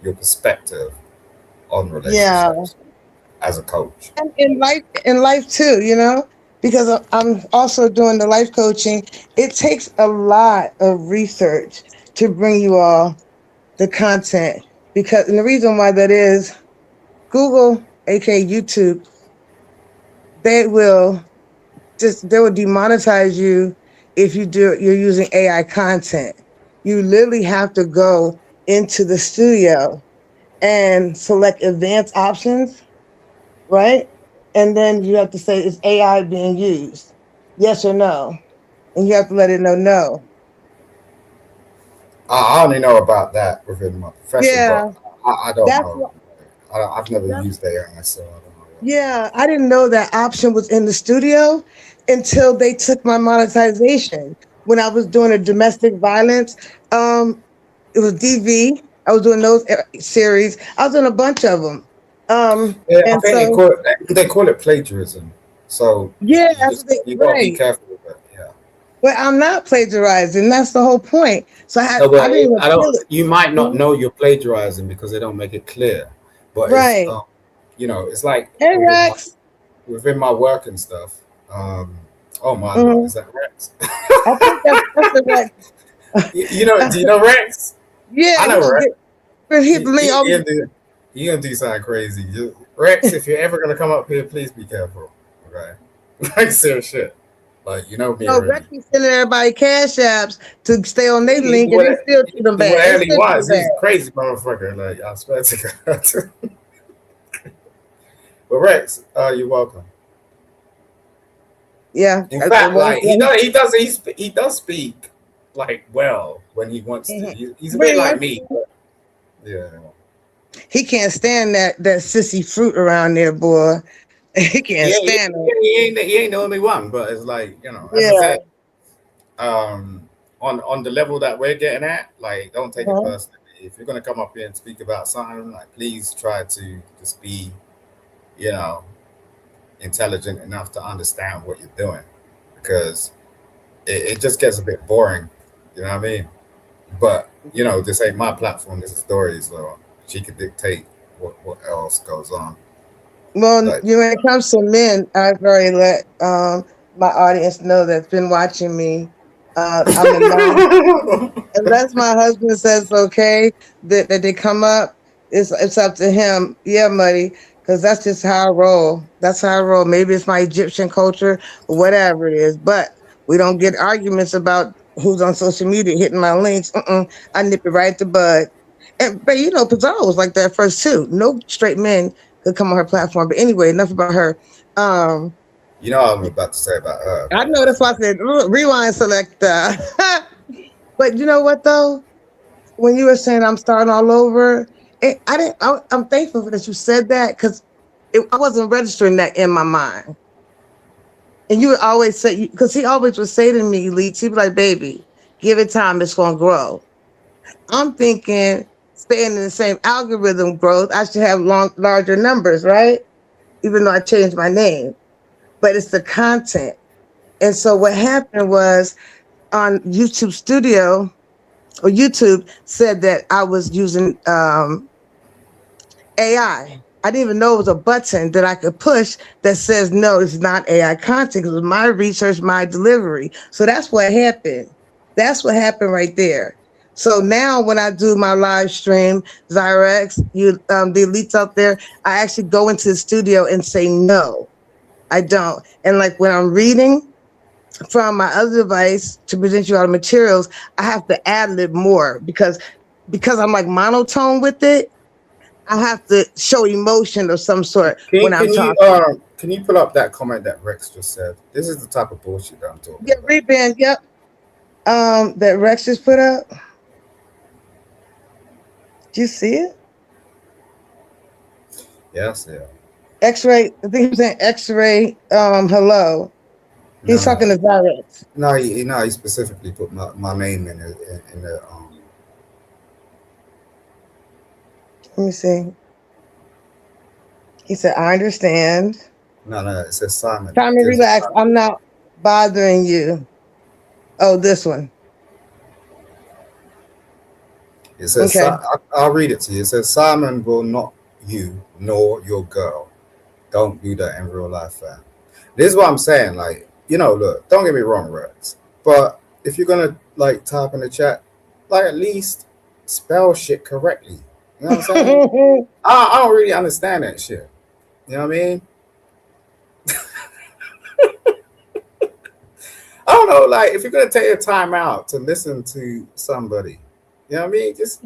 your perspective on Yeah. relationships as a coach. And in life too, because I'm also doing the life coaching. It takes a lot of research to bring you all the content because, and the reason why that is Google, aka YouTube, they will they will demonetize you if you're using AI content. You literally have to go into the studio and select advanced options, right? And then you have to say, is AI being used? Yes or no? And you have to let it know no. I only know about that within my profession, Yeah, but I don't that's know. what I've never that's used AI, so I don't know what. yeah, I didn't know that option was in the studio until they took my monetization. When I was doing a domestic violence, um, it was DV. I was doing those series. I was doing a bunch of them. Yeah, I And think so they call it plagiarism. So yeah, you that's just what they you gotta be right. careful with it. Yeah. But I'm not plagiarizing. That's the whole point. So No, I but didn't even I don't. feel it. You might not Mhm. know you're plagiarizing because they don't make it clear. But it's Right. it's like Hey Rex. within my work and stuff. Um, oh my lord, Hmm. is that Rex? I think that's the Rex. Do you know Rex? Yeah, I know Rex. he You, me you, always. you gonna do you gonna do something crazy. Rex, if you're ever gonna come up here, please be careful. Okay, like serious shit. Like you know me No, Rex already. be sending everybody cash apps to stay on their He do link, and they what still treat them he do bad. They whatever he still treat them wants. He's bad. a crazy motherfucker. Like I swear to God. But Rex, you're welcome. Yeah. In fact, like he does speak like well when he wants to. He's a bit Very like much. me. But yeah. He can't stand that sissy fruit around there, boy. He can't Yeah, stand it. he ain't the only one, but it's like, as I Yeah. said, on the level that we're getting at, like, don't take it Uh-huh. personally. If you're gonna come up here and speak about something, like, please try to just be, you know, intelligent enough to understand what you're doing, because it just gets a bit boring. You know what I mean? But this ain't my platform. This is Dori, so she could dictate what else goes on. Well, Like, when it comes to men, I've already let my audience know that's been watching me. I'm a non. Unless my husband says okay that they come up, it's up to him. Yeah, Muddy, because that's just how I roll. That's how I roll. Maybe it's my Egyptian culture or whatever it is, but we don't get arguments about who's on social media hitting my links. I nip it right at the bud. But Pizarro was like that first too. No straight men could come on her platform. But anyway, enough about her. Um, you know what I'm about to say about her, I but know that's why I said rewind select. But you know what though? When you were saying I'm starting all over, I didn't. I'm thankful that you said that because I wasn't registering that in my mind. And you would always say, because he always would say to me, Leach, he'd be like, "Baby, give it time; it's gonna grow." I'm thinking, staying in the same algorithm growth, I should have larger numbers, right? Even though I changed my name, but it's the content. And so what happened was on YouTube Studio or YouTube said that I was using AI. I didn't even know it was a button that I could push that says, no, it's not AI content. It was my research, my delivery. So that's what happened. That's what happened right there. So now when I do my live stream, Zyrex, the elites out there, I actually go into the studio and say, no, I don't. And like when I'm reading from my other device to present you all the materials, I have to ad lib more because I'm like monotone with it. I have to show emotion of some sort can when you, I'm can you talking. can you pull up that comment that Rex just said? This is the type of bullshit that I'm talking Yeah, about. reband. Yep. That Rex just put up. Do you see it? Yes, yeah. X-ray. I think he was saying X-ray. Hello. No, He's talking to Zyrex. he specifically put my name in the Let me see. He said, "I understand. no, it says Simon. Time to relax. I'm not bothering you." Oh, this one. It says, Okay. I'll read it to you. It says, Simon will not you nor your girl. Don't do that in real life, fam. This is what I'm saying. Like, look, don't get me wrong, Rex. But if you're going to, like, type in the chat, like, at least spell shit correctly. You know what I'm saying? I don't really understand that shit. You know what I mean? I don't know, like, if you're going to take your time out to listen to somebody, you know what I mean? Just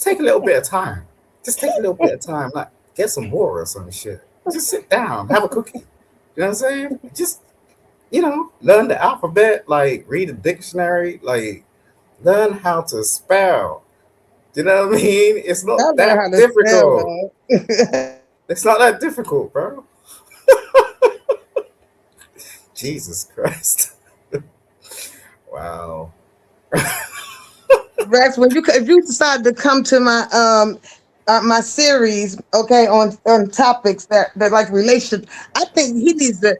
take a little bit of time. Just take a little bit of time. Like, get some water or some shit. Just sit down, have a cookie. You know what I'm saying? Just, learn the alphabet, like, read a dictionary, like, learn how to spell. You know what I mean? It's I not learned how that to spell, difficult. man. It's not that difficult, bro. Jesus Christ. Wow. Rex, if you decide to come to my series, okay, on topics that like relationship, I think he needs to.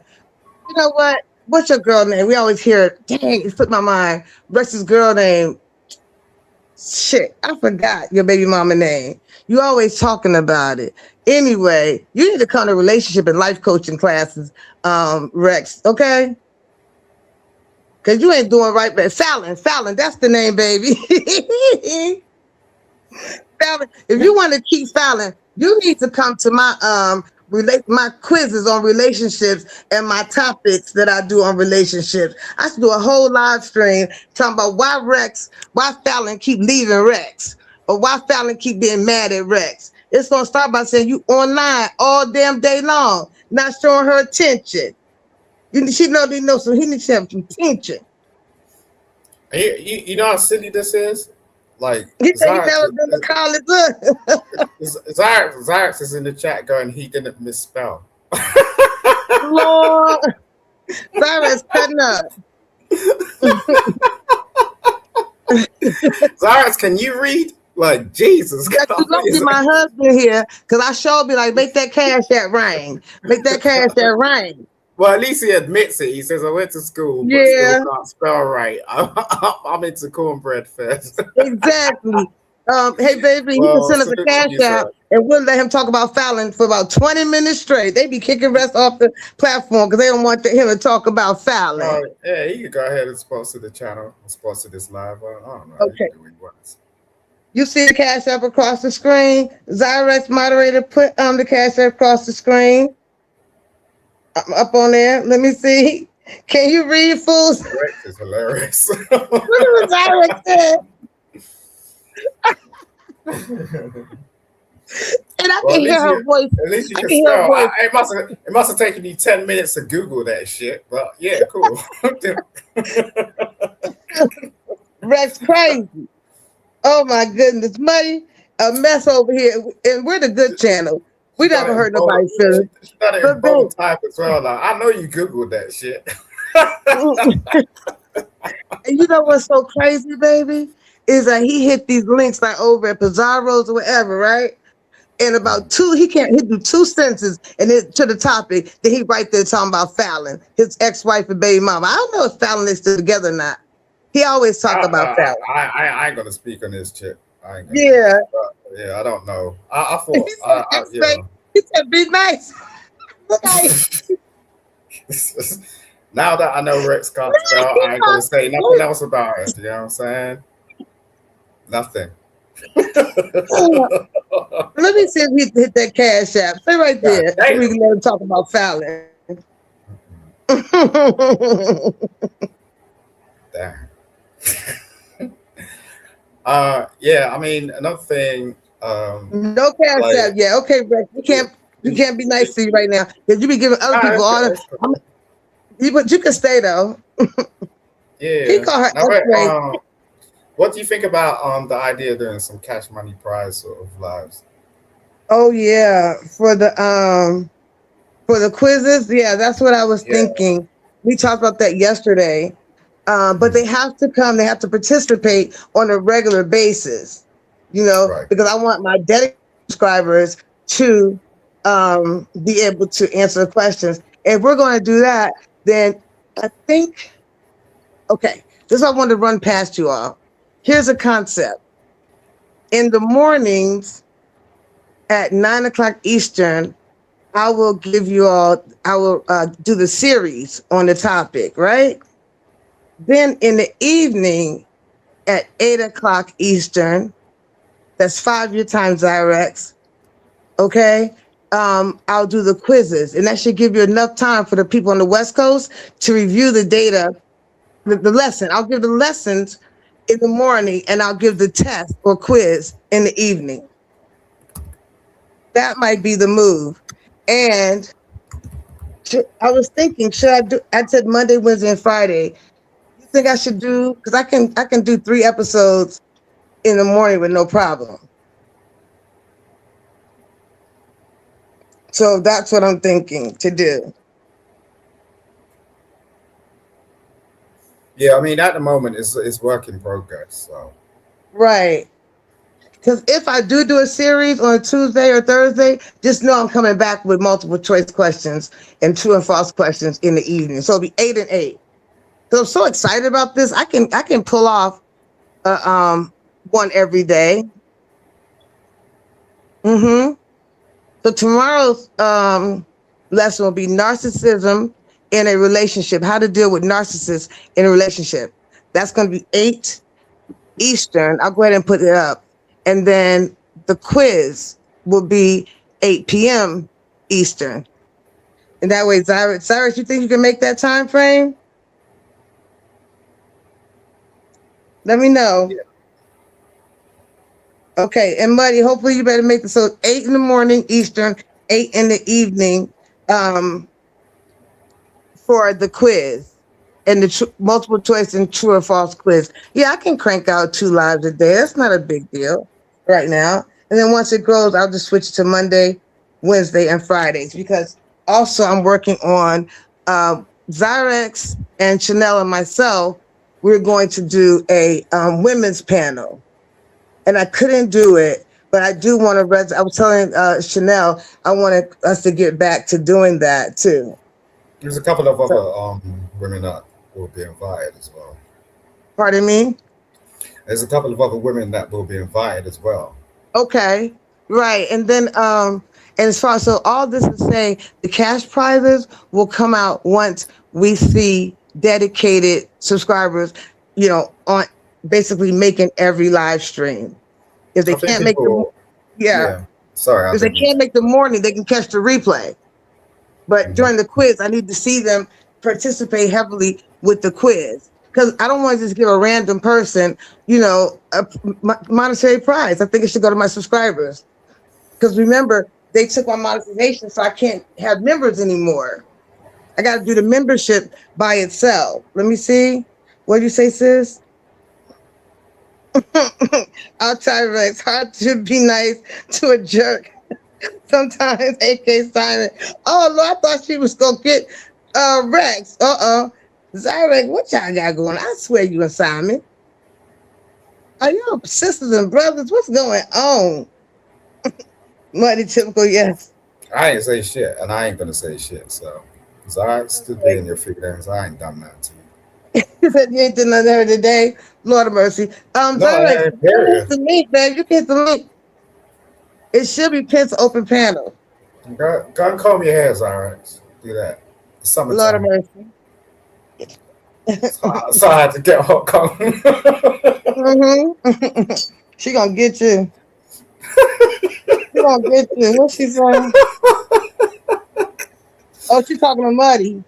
You know what? What's your girl name? We always hear, dang, it slipped my mind. Rex's girl name. Shit, I forgot your baby mama name. You always talking about it. Anyway, you need to come to relationship and life coaching classes, Rex. Okay. Cause you ain't doing right, but Fallon, that's the name, baby. Fallon, if you want to keep Fallon, you need to come to my quizzes on relationships and my topics that I do on relationships. I should do a whole live stream talking about why Fallon keep leaving Rex, or why Fallon keep being mad at Rex. it's gonna start by saying you online all damn day long, not showing her attention. She know some. He needs to have some attention. You know how silly this is? Like, He said he Zyrex, never been to college. Look. Zyrex is in the chat going, he didn't misspell. Lord, Cyrus cutting up. Zyrex, can you read? Like, Jesus. You don't get my husband here, because I sure be like, make that cash that rain. Make that cash that rain. Well, at least he admits it. He says, I went to school, but Yeah. still can't spell right. I'm into cornbread first. Exactly. Hey, baby, he Well, can send us a cash out, and we'll let him talk about Fallon for about 20 minutes straight. They be kicking rest off the platform because they don't want him to talk about Fallon. Yeah, he could go ahead and sponsor the channel, sponsor this live. I don't know. Okay. You see the cash app across the screen. Zyrex moderator put the cash app across the screen. I'm up on there. Let me see. Can you read, fools? Rex is hilarious. Look at what Zyrex said. And I can hear her voice. At least you can spell. It must have taken you 10 minutes to Google that shit. But yeah, cool. Rex crazy. Oh my goodness, money, a mess over here, and we're the good channel. We never hurt nobody's feelings. She got it in bold type as well. Like, I know you Googled that shit. And you know what's so crazy, baby, is that he hit these links like over at Pizarro's or whatever, right? And about he do 2 sentences and then to the topic, then he right there talking about Fallon, his ex-wife and baby mama. I don't know if Fallon is still together or not. He always talk about Fallon. I ain't gonna speak on this chick. Yeah, I don't know. I thought he said be nice. Look at him. Now that I know Rex can't spell, I ain't gonna say nothing else about it. You know what I'm saying? Nothing. Let me see if he hit that cash app. Stay right there. So we can let him talk about Fallon. Damn. Yeah, I mean, another thing. No cash app. Yeah, okay, Rex. You can't be nice to you right now because you be giving other people all the. But you can stay though. Yeah. He called her. What do you think about the idea of doing some cash money prize sort of lives? Oh yeah, for the quizzes. Yeah, that's what I was thinking. We talked about that yesterday. But they have to come. They have to participate on a regular basis. You know, because I want my dedicated subscribers to be able to answer the questions. If we're going to do that, then I think, okay, this is what I wanted to run past you all. Here's a concept. In the mornings at 9 o'clock Eastern, I will give you all, I will do the series on the topic, right? Then in the evening at 8 o'clock Eastern, that's 5 your time, Zyrex, okay? I'll do the quizzes, and that should give you enough time for the people on the West Coast to review the data, the lesson. I'll give the lessons in the morning, and I'll give the test or quiz in the evening. That might be the move. And I was thinking, should I do? I said Monday, Wednesday, and Friday. You think I should do? Because I can do 3 episodes in the morning with no problem. So that's what I'm thinking to do. Yeah, I mean, at the moment, it's work in progress. So. Right. Because if I do a series on a Tuesday or Thursday, just know I'm coming back with multiple choice questions and true and false questions in the evening. So it'll be 8 and 8. So I'm so excited about this. I can pull off one every day. So tomorrow's lesson will be narcissism in a relationship, how to deal with narcissists in a relationship. That's going to be 8 Eastern. I'll go ahead and put it up. And then the quiz will be 8 p.m. Eastern. And that way, Cyrus, you think you can make that time frame? Let me know. Okay, and Muddy, hopefully you better make it so 8 in the morning Eastern, 8 in the evening, um, for the quiz and the multiple choice and true or false quiz. Yeah, I can crank out 2 lives a day. That's not a big deal right now. And then once it grows, I'll just switch to Monday, Wednesday, and Fridays because also I'm working on Zyrex and Chanel and myself. We're going to do a women's panel, and I couldn't do it. But I do want to. I was telling Chanel I wanted us to get back to doing that too. There's a couple of So, other women that will be invited as well. pardon me. There's a couple of other women that will be invited as well. Okay, right. And then and as far so all this is saying the cash prizes will come out once we see dedicated subscribers, on basically making every live stream. If they I think can't make the people, yeah, yeah. Sorry, I if they didn't mean can't make the morning, they can catch the replay. But to. during the quiz, I need to see them participate heavily with the quiz because I don't want to just give a random person, a monetary prize. I think it should go to my subscribers because remember they took my monetization, so I can't have members anymore. I got to do the membership by itself. Let me see. What do you say, sis? I'll try, Rex. Hard to be nice to a jerk. Sometimes AK Simon. Oh Lord, I thought she was gonna get Rex. Zyrek, what y'all got going? I swear you and Simon. Are you sisters and brothers? What's going on? Muddy typical, yes. I ain't say shit, and I ain't gonna say shit. So, I still be in your feelings. I ain't done that to you. You said you ain't done nothing her today. Lord of mercy. No, I Zyrek, ain't. you hit Period. the link, man. You hit the link. It should be pinned to open panel. Go and comb your hairs, all right. Do that. It's Lord of summertime. mercy. So I had to get hot comb. Mm-hmm. She gonna get you. She gonna get you. What's she saying? Oh, she talking to Muddy.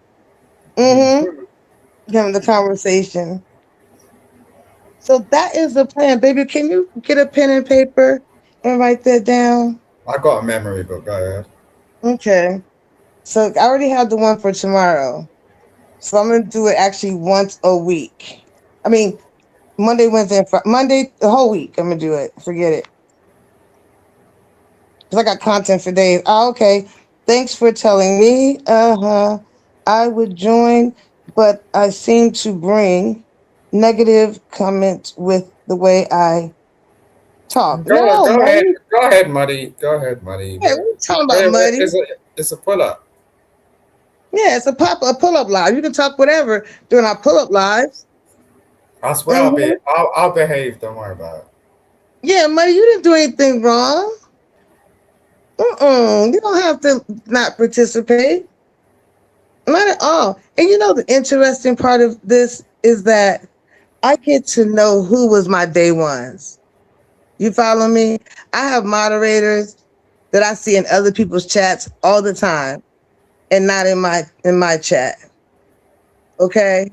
Mm-hmm. Having the conversation. So that is the plan, baby. Can you get a pen and paper and write that down? I got a memory book. Go ahead. Okay. So I already have the one for tomorrow. So I'm gonna do it actually once a week. I mean, Monday, Wednesday, and Friday. Monday, the whole week. I'm gonna do it. Forget it. Because I got content for days. Oh, okay. Thanks for telling me. Uh-huh. I would join, but I seem to bring negative comments with the way I talk. No, Go ahead. Muddy. Go ahead, Muddy. Go ahead, Muddy. Hey, what are you talking about, Muddy? It's a pull up. Yeah, it's a pull-up live. You can talk whatever during our pull-up lives. I swear Mm-hmm. I'll behave. Don't worry about it. Yeah, Muddy, you didn't do anything wrong. You don't have to not participate. Not at all. And the interesting part of this is that I get to know who was my day ones. You follow me? I have moderators that I see in other people's chats all the time and not in my chat. Okay?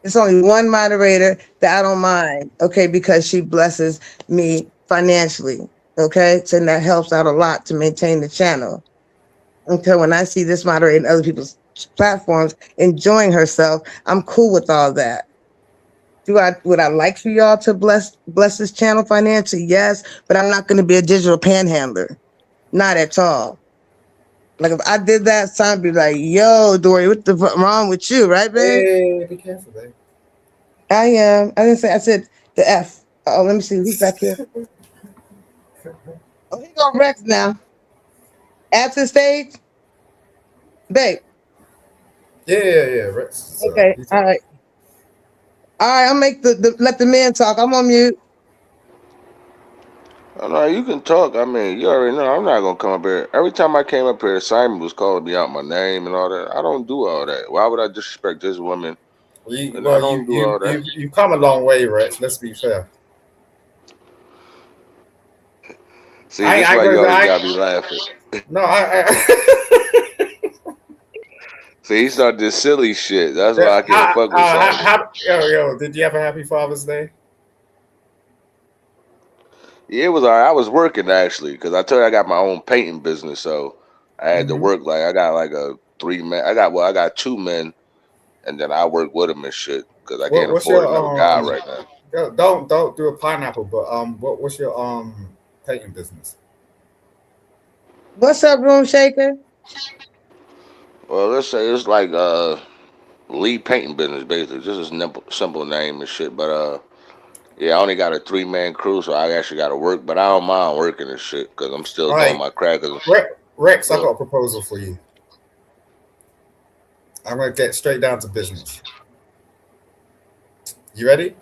It's only one moderator that I don't mind, okay, because she blesses me financially. Okay? So that helps out a lot to maintain the channel. Until when I see this moderator and other people's platforms enjoying herself, I'm cool with all that. Would I like for y'all to bless this channel financially? Yes, but I'm not going to be a digital panhandler. Not at all. Like if I did that, someone would be like, "Yo, Dori, what the fuck wrong with you?" Right, babe? Hey, be careful, babe. I am. I didn't say. I said the F. Oh, let me see who's back here. Oh, he go Rex now. Add to the stage, babe. Yeah. Right. So, Okay, all right. All right, I'll make let the men talk. I'm on mute. Oh, no, you can talk. I mean, you already know I'm not gonna come up here. Every time I came up here, Simon was calling me out my name and all that. I don't do all that. Why would I disrespect this woman? And I don't do all that. You come a long way, Rex. Let's be fair. See, this is I why go. you always gotta be laughing. No, See, he started this silly shit. That's why I can't fuck with Simon. Yo, did you have a happy Father's Day? Yeah, it was all right. I was working actually because I told you I got my own painting business, so I had to Mm-hmm. work. Like I got like a 3 man. I got 2 men, and then I work with them and shit because I can't What's afford your another guy right now. don't do a pineapple, but what's your painting business? What's up, room shaker? Well, let's say it's like lead painting business basically, just a simple name and shit. But yeah, I only got a 3 man crew, so I actually got to work. But I don't mind working and shit because I'm still All doing right, my crack. 'Cause, Rex, I uh, got a proposal for you. I'm gonna get straight down to business. You ready?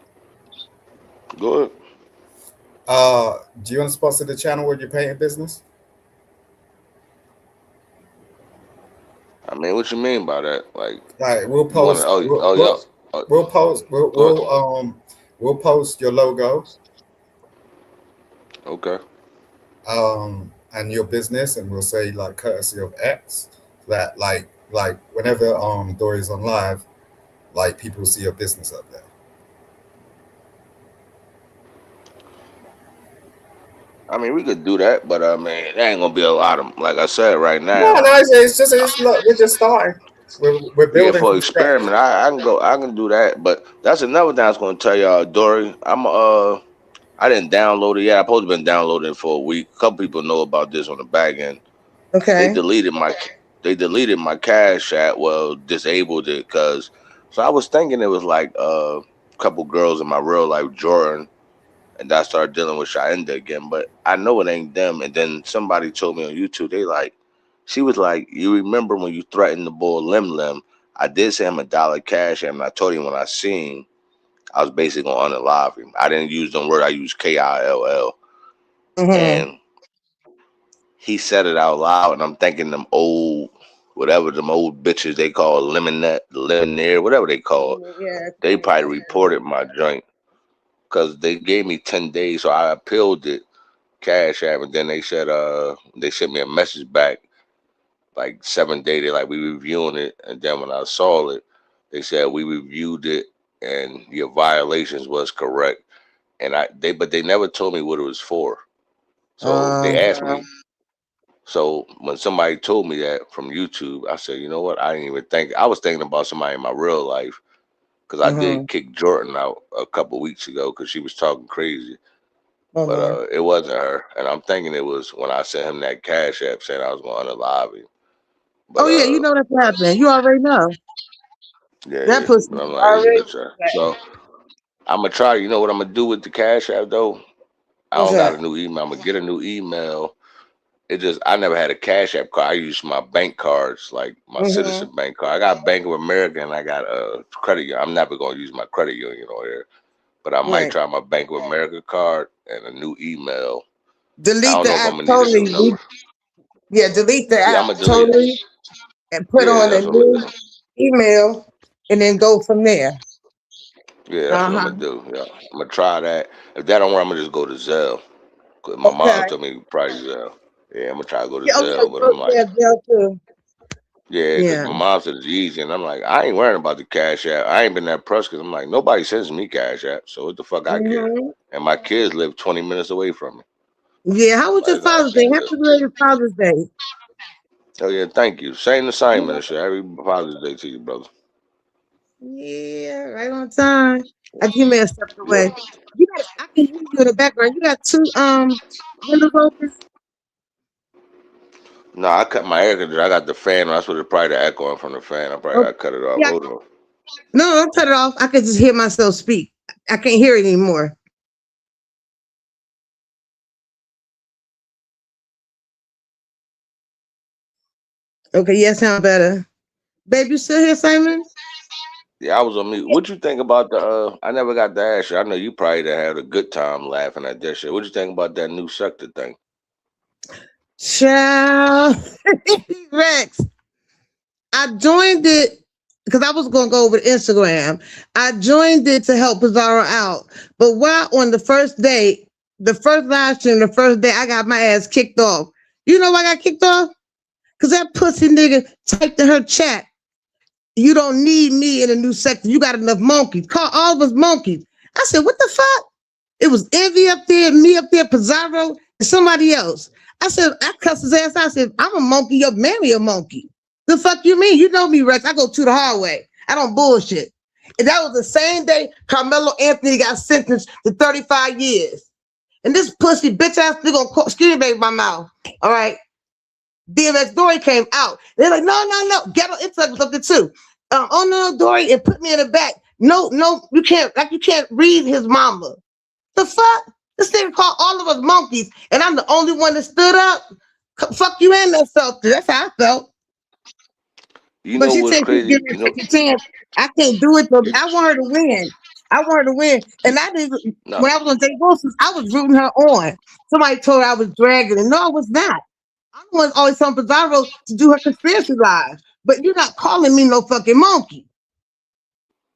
good. Do you want to sponsor the channel with your painting business? I mean, what you mean by that? Like, Like we'll you want to? post, Oh yeah. we'll post, Go ahead. we'll post your logo, Okay. and your business, and we'll say like courtesy of X. That like whenever Dory's on live, like people see your business up there. I mean, we could do that, but I mean, there ain't gonna be a lot of, like I said, right No, now. no, it's just look, we're just starting. We're Yeah, building for from scratch. experiment, I can do that. But that's another thing I was gonna tell y'all, Dory. I didn't download it yet. I supposed to been downloading it for a week. A couple people know about this on the back end. They Okay. deleted my, they deleted my cash app. Well, disabled it because. So I was thinking it was like a couple girls in my real life, Jordan, and I started dealing with Shainda again. But I know it ain't them. And then somebody told me on YouTube, they like, she was like, you remember when you threatened the boy Lim Lim? I did send him $1 cash, and I told him when I seen, I was basically gonna unalive him. I didn't use them word. I used KILL, Mm-hmm. and he said it out loud. And I'm thinking them old, whatever them old bitches they call lemonade, whatever they call it. Yeah. They probably reported my joint because they gave me 10 days, so I appealed it Cash App, and then they said they sent me a message back like 7 days. They like we reviewing it, and then when I saw it, they said we reviewed it and your violations was correct. And but they never told me what it was for. So they asked Uh, me. So when somebody told me that from YouTube, I said, you know what? I didn't even think. I was thinking about somebody in my real life because I mm-hmm. did kick Jordan out a couple weeks ago because she was talking crazy. Oh But Lord. it wasn't her, and I'm thinking it was when I sent him that cash app saying I was going to unalive him. But Oh yeah, you know that's happening. You already know. yeah, That yeah. pussy But I'm like, it's already. good try. So I'm gonna try. You know what I'm gonna do with the cash app though? I What's don't got that? a new email. I'm gonna get a new email. It just I never had a cash app card. I use my bank cards, like my Mm-hmm. Citizen Bank card. I got Bank of America and I got a credit union. I'm never gonna use my credit union on here, but I might Right. try my Bank of America card and a new email. I Delete don't the know if I'm app gonna need a totally. new number. Yeah, delete the Yeah, I'm app gonna delete it. totally and put Yeah, on a that's what I'm gonna new do. email and then go from there. Yeah, that's what I'm Uh-huh. gonna do. Yeah, I'm gonna try that. If that don't work, I'm gonna just go to Zelle. Cause my mom Okay. told me probably Zelle. Yeah, I'm gonna try to go to Yeah, oh yeah, Zelle, but go I'm like, yeah, Dell too. yeah, because Yeah. my mom said it's easy, and I'm like, I ain't worrying about the cash app. I ain't been that pressed because I'm like, nobody sends me cash app, so what the fuck I care? Mm-hmm. And my kids live 20 minutes away from me. Yeah, how was Like, your it's all Father's Day? good. Happy belated Father's Day. Oh yeah, thank you. Same assignment and shit. Happy Father's Day to you, brother. Yeah, right on time. I think you may have stepped Yeah. away. You got I can hear you in the background. You got two windows open. No, I cut my air conditioner. I got the fan. That's what it probably the echoing from the fan. I probably Oh, gotta cut it off. yeah. Hold on. No, don't cut it off. I could just hear myself speak. I can't hear it anymore. Okay, yeah, sound better. Babe, you still here, Simon? Yeah, I was on mute. What you think about the? I never got to ask you. I know you probably done had a good time laughing at that shit. What you think about that new sector thing? Child. Rex. I joined it because I was gonna go over to Instagram. I joined it to help Pizarro out. But while on the first day, the first live stream, the first day, I got my ass kicked off. You know why I got kicked off? Because that pussy nigga typed in her chat, you don't need me in a new sector. You got enough monkeys. Call all of us monkeys. I said, what the fuck? It was Envy up there, me up there, Pizarro, and somebody else. I said, I cussed his ass out. I said, I'm a monkey, you're marry a monkey. The fuck you mean? You know me, Rex. I go to the hard way. I don't bullshit. And that was the same day Carmelo Anthony got sentenced to 35 years. And this pussy bitch ass nigga gonna excuse me, my mouth. All right. DMX Dori came out. They're like, no. Ghetto intellect was up there too. Oh no, Dori, and put me in the back. No, you can't. Like you can't read his mama. The fuck? This nigga called all of us monkeys, and I'm the only one that stood up. Fuck you and that felt. That's how I felt. You But know she what's said she's crazy? giving me a second chance. I can't do it though. I want her to win. And I didn't. No, When I was on Jay Wilson's, I was rooting her on. Somebody told her I was dragging, and no, I was not. I'm the one always telling Pizarro to do her conspiracy live. But you're not calling me no fucking monkey.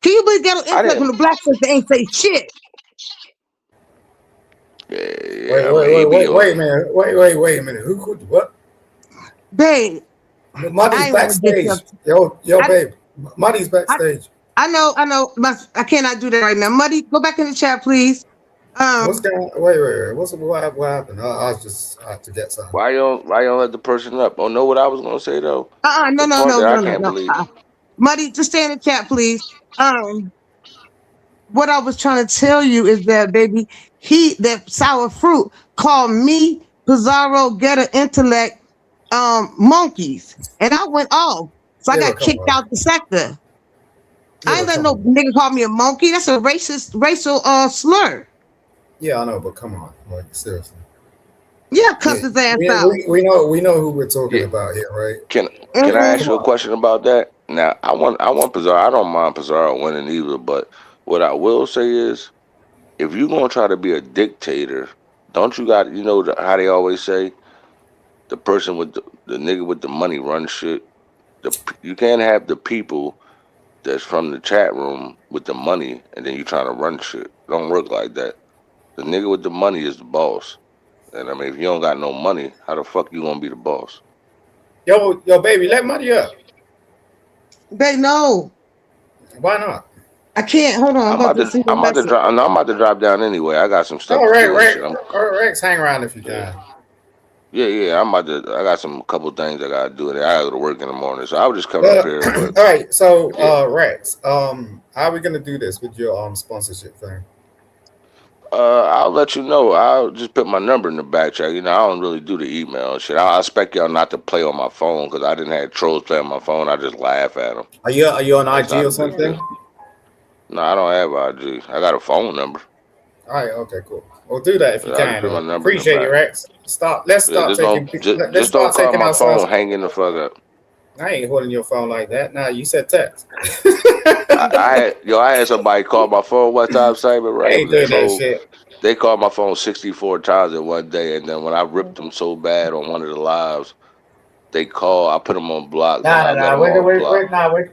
Can you believe ghetto I intellect from didn't. the black sister ain't say shit? Yeah. I mean, he be Wait a on. minute. Wait a minute. Who could what? Babe, Muddy's I ain't want to get backstage. you. Yo, I, babe. Muddy's I, backstage. I know. I cannot do that right now. Muddy, go back in the chat, please. What's going on? Wait. What happened? I was just I have to get something. Why you don't let the person up? Oh, know what I was gonna say though? No, The part that I can't no. believe. Muddy, just stay in the chat, please. What I was trying to tell you is that, baby, that sour fruit called me, Pizarro, Ghetto Intellect, monkeys. And I went off. So I Yeah, got but come kicked on. out the sector. Yeah, I ain't but let come no on. nigga call me a monkey. That's a racial slur. Yeah, I know, but come on. Like seriously. Yeah, cuss his ass out. We know who we're talking Yeah. about here, right? Can I Mhm. ask you a question about that? Now, I want Pizarro. I don't mind Pizarro winning either, but what I will say is, if you're gonna try to be a dictator, don't you got how they always say the person with the nigga with the money runs shit. You can't have the people that's from the chat room with the money and then you trying to run shit. It don't work like that. The nigga with the money is the boss. And I mean, if you don't got no money, how the fuck you gonna be the boss? Yo, baby, let Muddy up. Babe, no. Why not? I can't. Hold on. I'm I'm about about to to see the I'm about to message. drop. No, I'm about to drop down anyway. I got some stuff Oh, to do and shit. Rex, hang around if you Yeah, can. yeah. I'm about to. I got some couple things I gotta do. And I gotta go to work in the morning, so I was just coming up All here. But right, so yeah, Rex, how are we gonna do this with your sponsorship thing? I'll let you know. I'll just put my number in the back chat. I don't really do the email and shit. I expect y'all not to play on my phone because I didn't have trolls play on my phone. I just laugh at them. Are you on It's IG not or a big something? deal. No, I don't have IG. I got a phone number. All right, okay, cool. Well, do that if you I'll just can. put my number in the Appreciate you, back. Rex. Let's Yeah, start taking. Let's just don't start call taking my ourselves. phone hanging the fuck up. I ain't holding your phone like that. Nah, you said text. I had somebody call my phone one time, Simon, I right? It ain't was a doing that troll. shit. They called my phone 64 times in one day, and then when I ripped them so bad on one of the lives, they called. I put them on block, then I let Nah. them off block.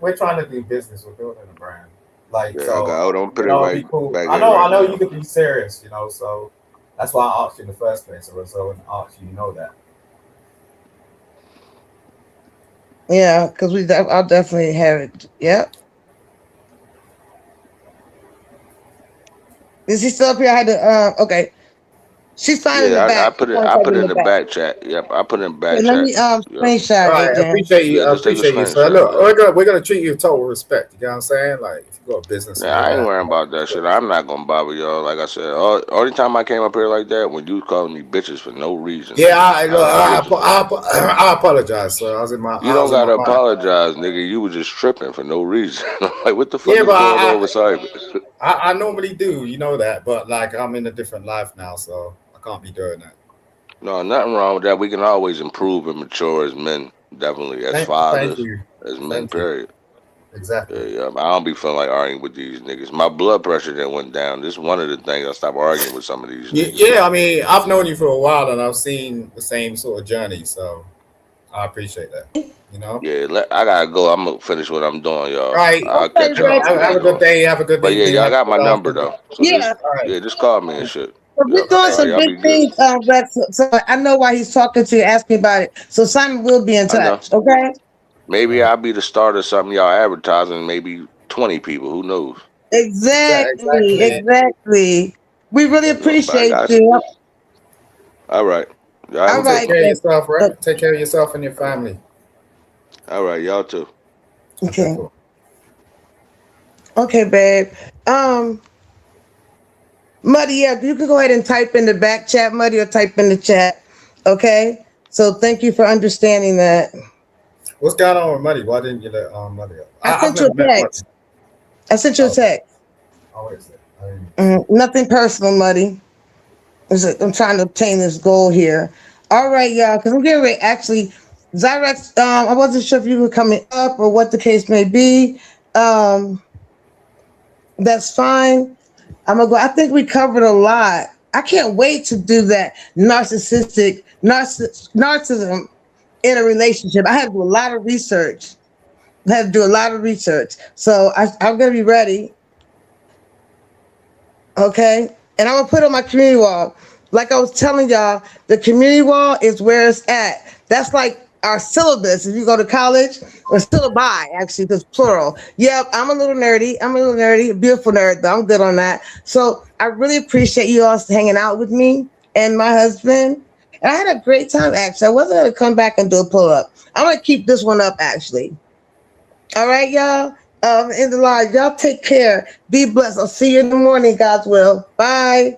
We're trying to do business. We're building a brand. Like Yeah, okay. so, Hold on, put it it'd be right cool. back in I right know you now. could be serious, So that's why I asked you in the first place. So when I asked you, that. Yeah, because I'll definitely have it. Yep. Is he still up here? I had to. Okay. She's fine in the Yeah, I back. She's put it. fine I put it in in the the back. back chat. Yep, I put it in the back Okay, let chat. me Yep. All screenshot right, it then. Yeah, I just take a appreciate you, sir. screenshot. Look, Yeah. we're gonna treat you with total respect. You know what I'm saying? Like if you got a business and Yeah, all I ain't that. worrying about that shit. I'm not gonna bother y'all. Like I said, only time I came up here like that when you calling me bitches for no reason. Yeah, I was bitches for. I apologize, sir. You I don't was in my gotta mind. apologize, nigga. You was just tripping for no reason. Like, what the fuck Yeah, is but going on with Simon? I normally do, you know that, but like I'm in a different life now, so I can't be doing that. No, nothing wrong with that. We can always improve and mature as men, definitely as Thank fathers, you, as men. thank you. Period. Exactly. Yeah. I don't be feeling like arguing with these niggas. My blood pressure then went down. This is one of the things I stopped arguing with some of these niggas. Yeah, I mean, I've known you for a while and I've seen the same sort of journey, so I appreciate that. Yeah, I gotta go. I'm gonna finish what I'm doing, All y'all. right. I'll Okay, catch y'all Rex. Have a later good on. day. Have a good But yeah, evening. y'all Have a got my good number afternoon. though. So Yeah. All right. just call me and shit. So Yeah. we're doing All right, some y'all big be good. things, Rex. So I know why he's talking to you, asking about it. So Simon will be in I know. touch. Okay. All Maybe right. I'll be the start of something y'all advertising. Maybe 20 people. Who knows? Exactly. Exactly. Exactly. We really But I appreciate got you. you. All right. Y'all have All a Take right. good care one. of yourself, Uh, right? Take care of yourself and your family. All right, y'all too. Okay, Okay. cool. Okay, babe. Um, Muddy, yeah, you can go ahead and type in the back chat, Muddy, or type in the chat. Okay. So thank you for understanding that. What's going on with Muddy? Why didn't you let Muddy up? I I've sent you never a met Muddy. text. I sent you a Oh, text. oh, wait a second. I didn't even see it. Nothing personal, Muddy. I'm trying to obtain this goal here. All right, y'all, because I'm getting ready. Actually, Zyrex, I wasn't sure if you were coming up or what the case may be. Um, that's fine. I'm gonna go. I think we covered a lot. I can't wait to do that narcissism in a relationship. I had to do a lot of research. I had to do a lot of research. So I'm gonna be ready. Okay. And I'm gonna put it on my community wall. Like I was telling y'all, the community wall is where it's at. That's like our syllabus. If you go to college, or syllabi, actually, because plural. Yep, I'm a little nerdy. A beautiful nerd, though. I'm good on that. So I really appreciate you all hanging out with me and my husband. And I had a great time, actually. I wasn't gonna come back and do a pull-up. I'm gonna keep this one up, actually. All right, y'all. In the live, y'all take care. Be blessed. I'll see you in the morning, God's will. Bye.